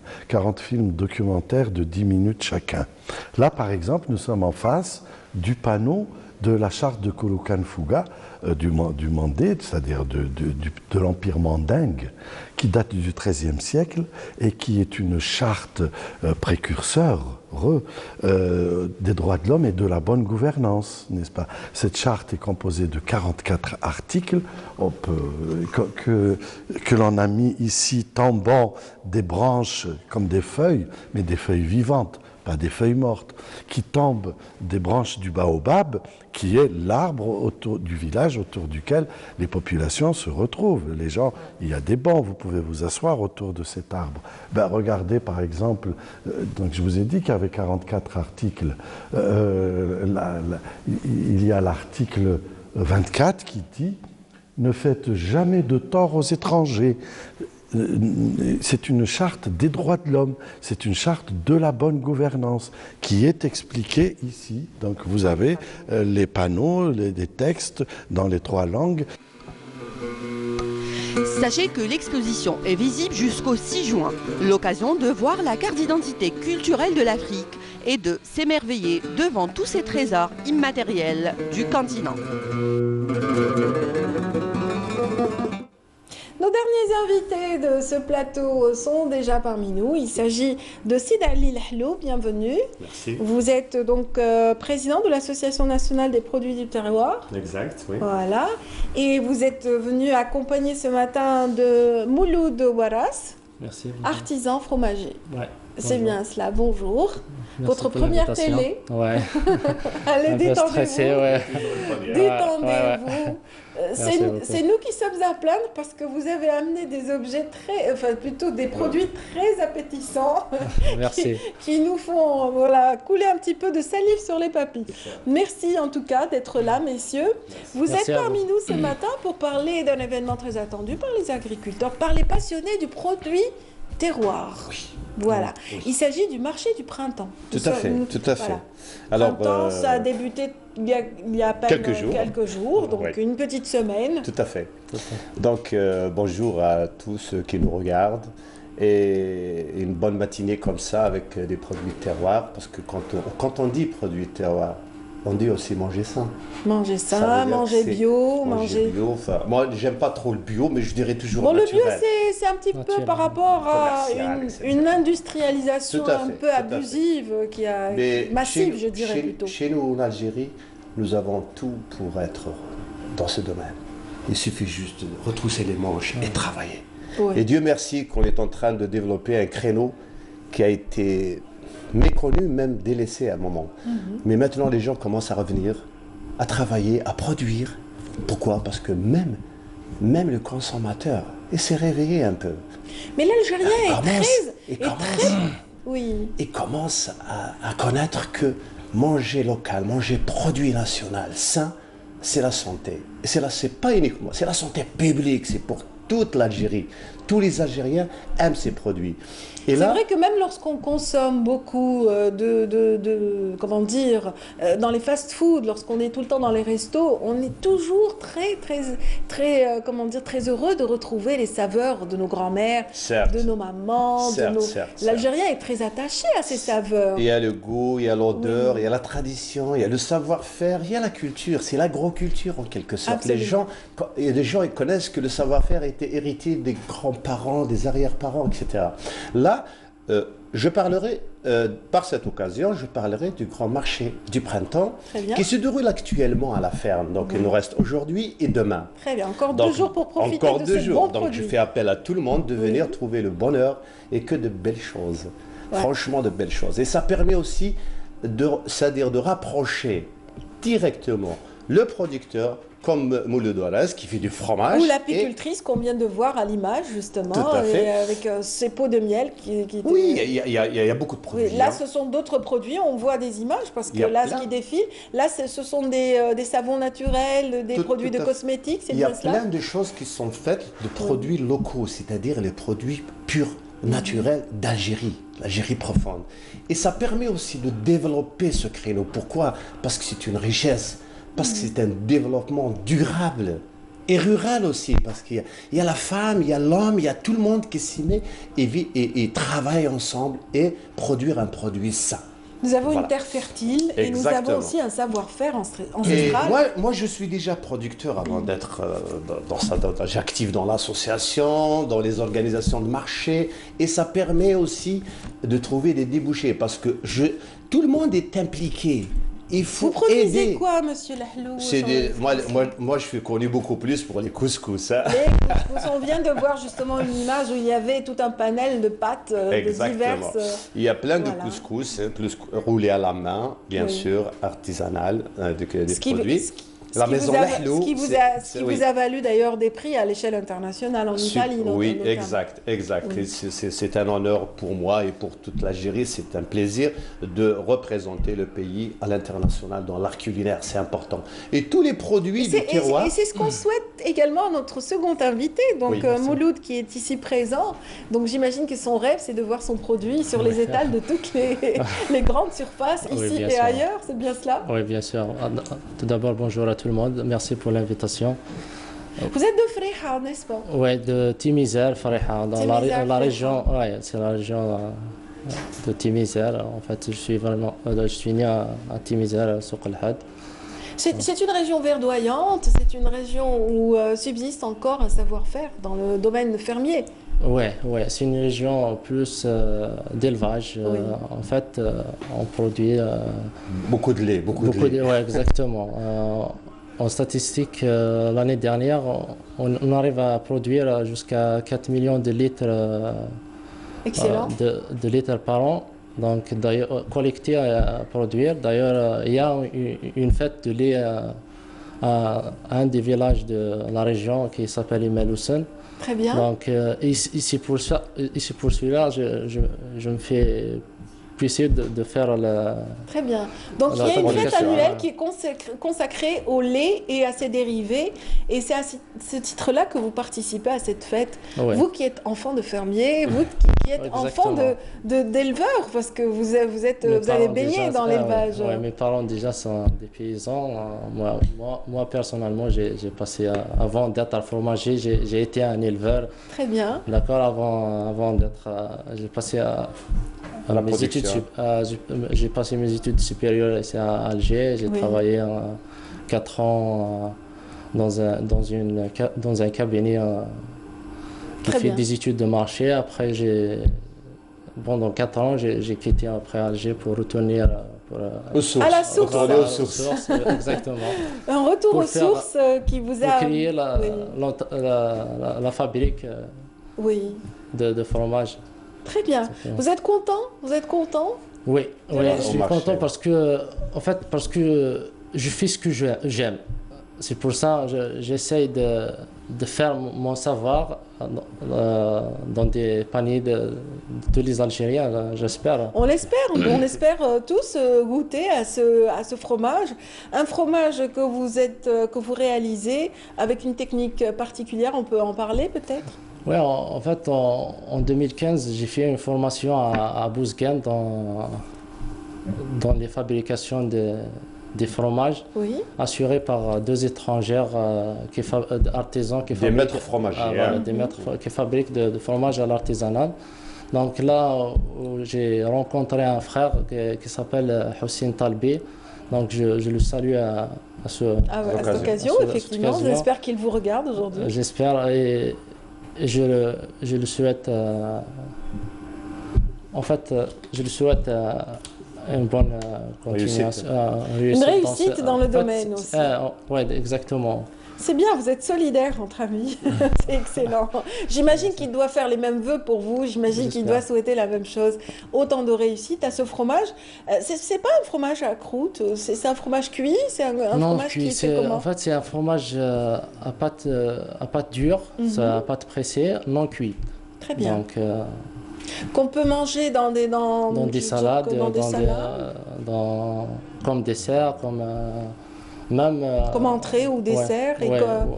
documentaires de 10 minutes chacun. Là par exemple, nous sommes en face du panneau de la charte de Kulukan-Fuga du Mandé, c'est-à-dire de l'Empire mandingue, qui date du XIIIe siècle et qui est une charte précurseur des droits de l'homme et de la bonne gouvernance, n'est-ce pas? Cette charte est composée de 44 articles que l'on a mis ici tombant des branches comme des feuilles, mais des feuilles vivantes, pas des feuilles mortes, qui tombent des branches du baobab, qui est l'arbre autour du village autour duquel les populations se retrouvent. Les gens, il y a des bancs, vous pouvez vous asseoir autour de cet arbre. Ben, regardez par exemple, donc je vous ai dit qu'il y avait 44 articles. Il y a l'article 24 qui dit « Ne faites jamais de tort aux étrangers ». C'est une charte des droits de l'homme, c'est une charte de la bonne gouvernance qui est expliquée ici. Donc vous avez les panneaux, les textes dans les 3 langues. Sachez que l'exposition est visible jusqu'au 6 juin, l'occasion de voir la carte d'identité culturelle de l'Afrique et de s'émerveiller devant tous ces trésors immatériels du continent. Nos derniers invités de ce plateau sont déjà parmi nous. Il s'agit de Sid Ali Lahlou, bienvenue. Merci. Vous êtes donc président de l'Association nationale des produits du terroir. Exact, oui. Voilà. Et vous êtes venu accompagné ce matin de Mouloud Waras, merci, artisan fromager. Ouais. C'est bien cela, bonjour. Merci Votre pour première l'invitation. télé. Ouais. Allez, Un peu détendez-vous. stressé, ouais. Détendez-vous. Ouais. Merci beaucoup. C'est nous qui sommes à plaindre parce que vous avez amené des objets plutôt des produits très appétissants Merci. qui nous font couler un petit peu de salive sur les papilles. Merci en tout cas d'être là, messieurs. Vous Merci êtes à parmi vous. nous ce matin pour parler d'un événement très attendu par les agriculteurs, par les passionnés du produit terroir. Voilà. Oui. Il s'agit du marché du printemps. Tout à fait, tout à fait. Voilà. Alors, Printemps, ça a débuté il y a à peine quelques jours. donc Ouais. une petite semaine. Tout à fait. Donc, bonjour à tous ceux qui nous regardent et une bonne matinée comme ça avec des produits de terroir, parce que quand on dit produits de terroir, on dit aussi manger sain. Manger Ça sain, veut dire manger que c'est bio, manger bio. Enfin, moi, j'aime pas trop le bio, mais je dirais toujours Bon, le naturel. bio, c'est un petit peu par rapport à une industrialisation Tout à un fait, peu tout à fait. abusive, qui a Mais massive, chez- je dirais chez- plutôt. Chez nous, en Algérie, nous avons tout pour être dans ce domaine. Il suffit juste de retrousser les manches et travailler. Ouais. Et Dieu merci qu'on est en train de développer un créneau qui a été méconnu, même délaissé à un moment. Mais maintenant, les gens commencent à revenir, à travailler, à produire. Pourquoi? Parce que même le consommateur, il s'est réveillé un peu. Mais l'Algérien Il commence à connaître que manger local, manger produit national, sain, c'est la santé. Et c'est pas uniquement, c'est la santé publique, c'est pour toute l'Algérie. Tous les Algériens aiment ces produits. C'est vrai que même lorsqu'on consomme beaucoup comment dire, dans les fast-foods, lorsqu'on est tout le temps dans les restos, on est toujours comment dire, très heureux de retrouver les saveurs de nos grands-mères, de nos mamans. L'Algérien est très attaché à ces saveurs. Il y a le goût, il y a l'odeur, il y a la tradition, il y a le savoir-faire, il y a la culture. C'est l'agroculture en quelque sorte. Absolument. Les gens ils connaissent que le savoir-faire a été hérité des grands-parents, des arrière-parents, etc. Là, je parlerai, par cette occasion, je parlerai du grand marché du printemps qui se déroule actuellement à la ferme. Donc, il nous reste aujourd'hui et demain. Très bien, encore 2 jours pour profiter encore de 2 ces jours. bons Donc, produits. je fais appel à tout le monde de venir trouver le bonheur et que de belles choses. Franchement, de belles choses. Et ça permet aussi c'est-à-dire de rapprocher directement le producteur comme Mouloud Ouaraz qui fait du fromage. Ou l'apicultrice qu'on vient de voir à l'image, justement, Tout à fait. et avec ses pots de miel qui Oui, il y a beaucoup de produits. Oui, là, ce sont d'autres produits, on voit des images, parce que là, ce qui défile, là, ce sont des savons naturels, des produits de cosmétiques, c'est bien cela? Il y a plein de choses qui sont faites de produits locaux, c'est-à-dire les produits purs, naturels d'Algérie, l'Algérie profonde. Et ça permet aussi de développer ce créneau. Pourquoi? Parce que c'est une richesse. Parce que c'est un développement durable et rural aussi, parce qu'il y a la femme, il y a l'homme, il y a tout le monde qui s'y met et vit et travaille ensemble et produire un produit sain. Nous avons une terre fertile et nous avons aussi un savoir-faire ancestral. Moi, je suis déjà producteur avant d'être dans ça. J'active dans l'association, dans les organisations de marché et ça permet aussi de trouver des débouchés parce que tout le monde est impliqué. Il faut Vous produisez aider. quoi, monsieur Lahlou? Moi, je suis connu beaucoup plus pour les couscous. Hein. Les couscous, on vient de voir justement une image où il y avait tout un panel de pâtes de diverses... Il y a plein de couscous, plus roulés à la main, bien sûr, artisanal, des produits. La maison Lahlou, ce qui vous a valu d'ailleurs des prix à l'échelle internationale en Italie. Oui, exact. C'est un honneur pour moi et pour toute l'Algérie. C'est un plaisir de représenter le pays à l'international dans l'art culinaire. C'est important. Et tous les produits du terroir. Et c'est ce qu'on souhaite également à notre second invité, donc Mouloud, qui est ici présent. Donc j'imagine que son rêve, c'est de voir son produit sur les étals de toutes les grandes surfaces, ici et ailleurs. C'est bien cela? Oui, bien sûr. Tout d'abord, bonjour à tout le monde. Merci pour l'invitation. Vous êtes de Freiha, n'est-ce pas? Oui, de Timizer, Freiha, dans la région. Oui, c'est la région de Timizer. En fait, je suis né à Timizer, Souk El-Had. C'est une région verdoyante, c'est une région où subsiste encore un savoir-faire dans le domaine fermier. Oui, c'est une région plus d'élevage. En fait, on produit beaucoup de lait, beaucoup de lait. Oui, exactement. En statistique, l'année dernière, on arrive à produire jusqu'à 4 millions de litres, de litres par an. Donc, d'ailleurs, collecter à produire. D'ailleurs, il y a une fête de lait à un des villages de la région qui s'appelle Imeloussen. Très bien. Donc, ici pour celui-là, je me fais plaisir de faire la... Très bien. Donc, il y a une fête annuelle qui est consacrée au lait et à ses dérivés. Et c'est à ce titre-là que vous participez à cette fête. Ouais. Vous qui êtes enfant de fermier, vous qui êtes enfant d'éleveur, parce que vous avez baigné dans l'élevage. Ouais, mes parents déjà sont des paysans. Moi personnellement, j'ai passé, avant d'être fromager, j'ai été un éleveur. Très bien. D'accord, avant d'être... j'ai passé j'ai passé mes études supérieures ici à Alger. J'ai travaillé 4 ans dans un cabinet qui fait des études de marché. Après, pendant 4 ans, j'ai quitté après Alger pour retourner à la source. Exactement. Un retour aux sources qui vous a... Pour créer la fabrique de fromage. Très bien. Vous êtes content? Oui, je suis content parce que je fais ce que j'aime. C'est pour ça que j'essaye de faire mon savoir dans des paniers de tous les Algériens, j'espère. On l'espère, on espère tous goûter à ce fromage. Un fromage que vous réalisez avec une technique particulière, on peut en parler peut-être? Oui, en fait, en 2015, j'ai fait une formation à Bouzguin dans les fabrications des fromages, oui, assurés par deux étrangères artisans qui fabriquent, maîtres fromagers, des maîtres qui fabriquent de fromage à l'artisanal. Donc là, j'ai rencontré un frère qui s'appelle Hossein Talbi. Donc je le salue à cette occasion, effectivement. J'espère qu'il vous regarde aujourd'hui. J'espère et je le souhaite. En fait, je le souhaite une bonne continuation. Une réussite dans le domaine aussi. Oui, exactement. C'est bien, vous êtes solidaires entre amis. C'est excellent. J'imagine qu'il doit faire les mêmes vœux pour vous. J'imagine qu'il doit souhaiter la même chose. Autant de réussite à ce fromage. C'est pas un fromage à croûte, c'est un fromage cuit. C'est un fromage cuit, qui fait comment? En fait, c'est un fromage à pâte dure, à pâte pressée, non cuit. Très bien. Donc, qu'on peut manger dans des salades, comme dessert, comme même comme entrée ou dessert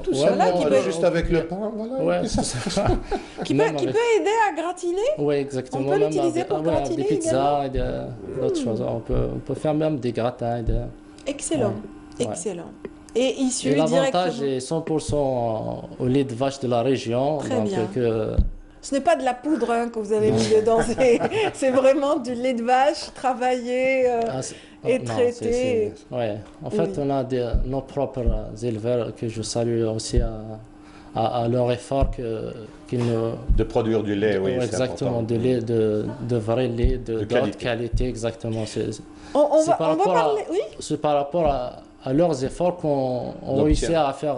tout ça qui peut juste avec le pain, voilà. Qui peut aider à gratiner. Oui, exactement. On peut l'utiliser pour gratiner des pizzas et d'autres choses. On peut faire même des gratins. Excellent, excellent. Et issu l'avantage est 100% au lait de vache de la région. Très bien. Ce n'est pas de la poudre que vous avez mis dedans, c'est vraiment du lait de vache travaillé et traité. Oui, en fait, on a nos propres éleveurs que je salue aussi à leur effort de produire du lait, oui, exactement, de lait, de vrai lait, de qualité, exactement. C'est par rapport à leurs efforts qu'on réussit à faire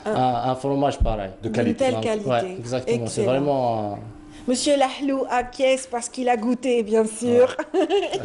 un fromage pareil. De qualité. Une telle qualité. Ouais, exactement. C'est vraiment... Monsieur Lahlou acquiesce parce qu'il a goûté, bien sûr.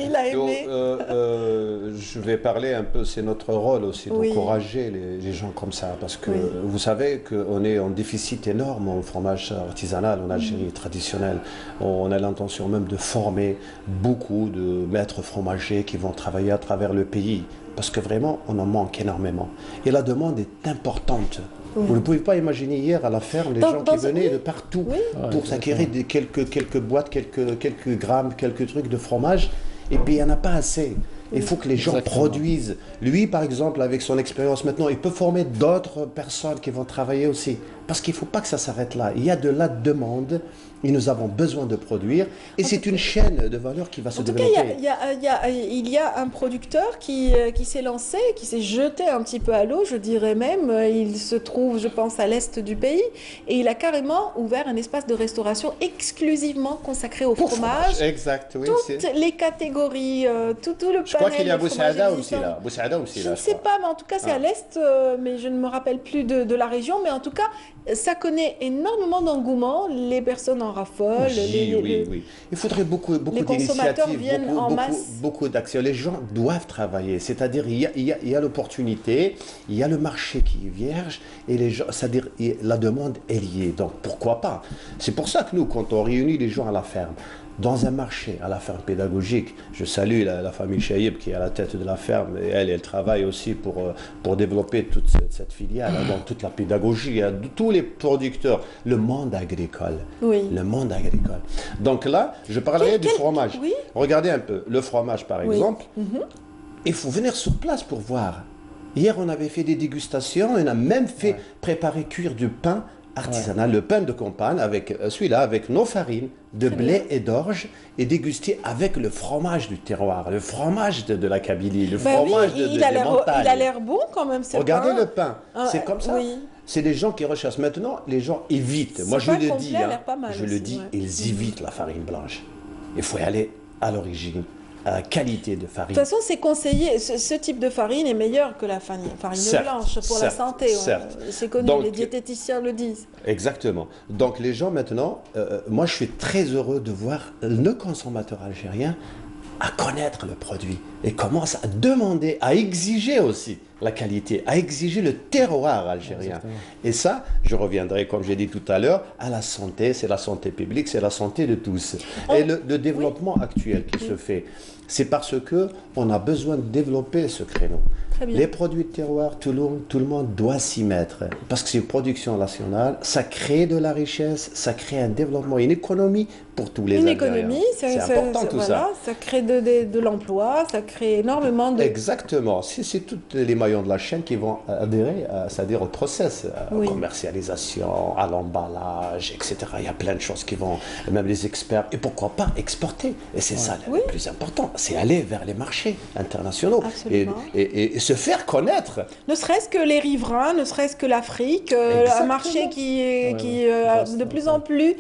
Il a aimé. Je vais parler un peu, c'est notre rôle aussi d'encourager les gens comme ça. Parce que vous savez qu'on est en déficit énorme en fromage artisanal en Algérie traditionnel. On a l'intention même de former beaucoup de maîtres fromagers qui vont travailler à travers le pays. Parce que vraiment, on en manque énormément. Et la demande est importante. Vous ne pouvez pas imaginer hier à la ferme les gens qui venaient de partout pour s'acquérir quelques boîtes, quelques grammes, quelques trucs de fromage. Et puis il n'y en a pas assez. Il faut que les gens produisent. Lui, par exemple, avec son expérience maintenant, il peut former d'autres personnes qui vont travailler aussi. Parce qu'il ne faut pas que ça s'arrête là. Il y a de la demande et nous avons besoin de produire. Et c'est une chaîne de valeur qui va se développer. En tout cas, il y a un producteur qui s'est lancé, qui s'est jeté un petit peu à l'eau, je dirais même. Il se trouve, je pense, à l'est du pays. Et il a carrément ouvert un espace de restauration exclusivement consacré au fromage. Exact, oui. Toutes les catégories, tout le panel. Je crois qu'il y a Boussaada aussi là. Je ne sais pas, mais en tout cas, c'est à l'est. Mais je ne me rappelle plus de la région. Mais en tout cas, ça connaît énormément d'engouement. Les personnes en raffolent. Oui. Il faudrait beaucoup d'initiatives, beaucoup d'actions. Les gens doivent travailler. C'est-à-dire, il y a l'opportunité, il y a le marché qui est vierge, et les gens, c'est-à-dire, la demande est liée. Donc, pourquoi pas? C'est pour ça que nous, quand on réunit les gens à la ferme, dans un marché, à la ferme pédagogique, je salue la famille Chaïb qui est à la tête de la ferme, et elle travaille aussi pour développer toute cette filiale, dans toute la pédagogie, tous les producteurs, le monde agricole. Le monde agricole. Donc là, je parlerai du fromage. Regardez un peu, le fromage par exemple, il faut venir sur place pour voir. Hier, on avait fait des dégustations, on a même fait préparer cuire du pain artisanal, le pain de campagne, avec celui-là, avec nos farines de blé et d'orge, et dégusté avec le fromage du terroir, le fromage de la Kabylie, le fromage des montagnes. Il a l'air bon quand même, ce Regardez pain. Le pain, c'est comme ça. C'est des gens qui recherchent. Maintenant, les gens évitent. Moi, je le dis, ils évitent la farine blanche. Il faut y aller à l'origine. Qualité de farine. De toute façon, c'est conseillé. Ce type de farine est meilleur que la farine blanche pour la santé. C'est connu, les diététiciens le disent. Exactement. Donc les gens maintenant, moi je suis très heureux de voir le consommateur algérien à connaître le produit et commence à demander, à exiger aussi. la qualité, à exiger le terroir algérien. Exactement. Et ça, je reviendrai, comme j'ai dit tout à l'heure, à la santé, c'est la santé publique, c'est la santé de tous. Et le développement actuel qui se fait, c'est parce qu'on a besoin de développer ce créneau. Les produits de terroir, tout le monde doit s'y mettre. Parce que c'est une production nationale, ça crée de la richesse, ça crée un développement, une économie pour tous les Algériens. Une économie, c'est important tout ça. Ça crée de l'emploi, ça crée énormément de... Exactement. C'est tous les maillons de la chaîne qui vont adhérer, c'est-à-dire au process, à la commercialisation, à l'emballage, etc. Il y a plein de choses qui vont, même les experts, et pourquoi pas exporter. Et c'est ça le plus important, c'est aller vers les marchés internationaux et se faire connaître. Ne serait-ce que les riverains, ne serait-ce que l'Afrique, un marché qui est de plus en plus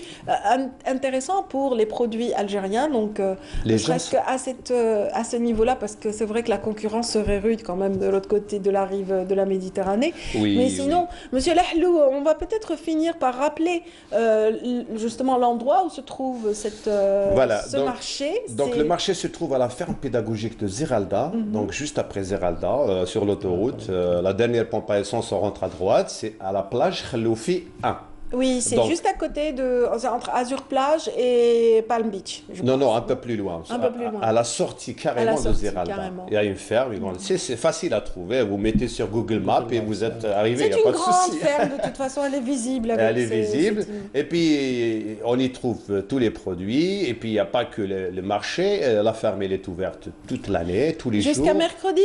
intéressant pour les produits algériens. Donc, ne serait-ce qu'à ce niveau-là, parce que c'est vrai que la concurrence serait rude quand même de l'autre côté de la rive de la Méditerranée. Mais sinon, Monsieur Lahlou, on va peut-être finir par rappeler justement l'endroit où se trouve ce marché. Donc, le marché se trouve à la ferme pédagogique de Zeralda, donc juste après Zeralda, sur l'autoroute. La dernière pompe à essence, on rentre à droite, c'est à la plage Khaloufi 1. Oui, c'est juste à côté entre Azur Plage et Palm Beach. Non, un peu plus loin. À la sortie carrément de Zeralda. Il y a une ferme. C'est facile à trouver. Vous mettez sur Google Maps et vous êtes arrivé. C'est une grande ferme, de toute façon, elle est visible. Elle est visible. Et puis, on y trouve tous les produits. Et puis, il n'y a pas que le marché. La ferme, elle est ouverte toute l'année, tous les jours. Jusqu'à mercredi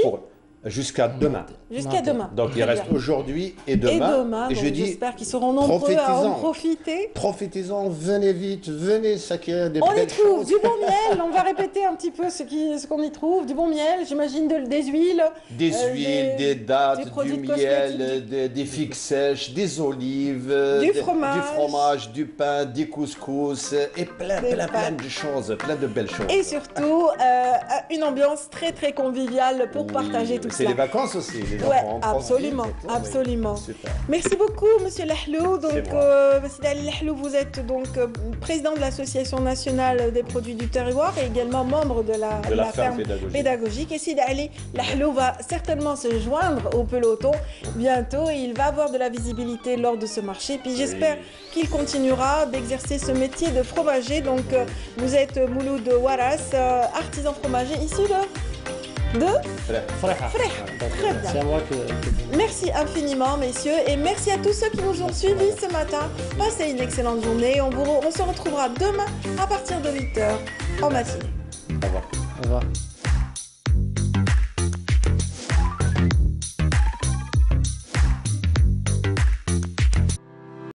Jusqu'à demain. Jusqu'à demain. Donc il reste aujourd'hui et demain. Et je dis, j'espère qu'ils seront nombreux à en profiter. Profitez-en, venez vite, venez s'acquérir des belles choses. On y trouve du bon miel, on va répéter un petit peu ce qu'on y trouve. Du bon miel, j'imagine des huiles. Des huiles, des dattes, du miel, des figues sèches, des olives, du fromage, du pain, des couscous et plein de choses, plein de belles choses. Et surtout, une ambiance très très conviviale pour partager tout ça. C'est les vacances aussi, les enfants. Absolument. Super. Merci beaucoup, Monsieur Lahlou. Donc, Monsieur Ali Lahlou, vous êtes donc président de l'Association nationale des produits du terroir et également membre de la ferme pédagogique. Et Sidi Ali Lahlou va certainement se joindre au peloton bientôt et il va avoir de la visibilité lors de ce marché. Puis j'espère qu'il continuera d'exercer ce métier de fromager. Donc, vous êtes Mouloud Waras, artisan fromager issu de Freha. Très bien. C'est à moi Merci infiniment, messieurs, et merci à tous ceux qui nous ont suivis ce matin. Passez une excellente journée. On se retrouvera demain à partir de 8h en matinée. Au revoir. Au revoir.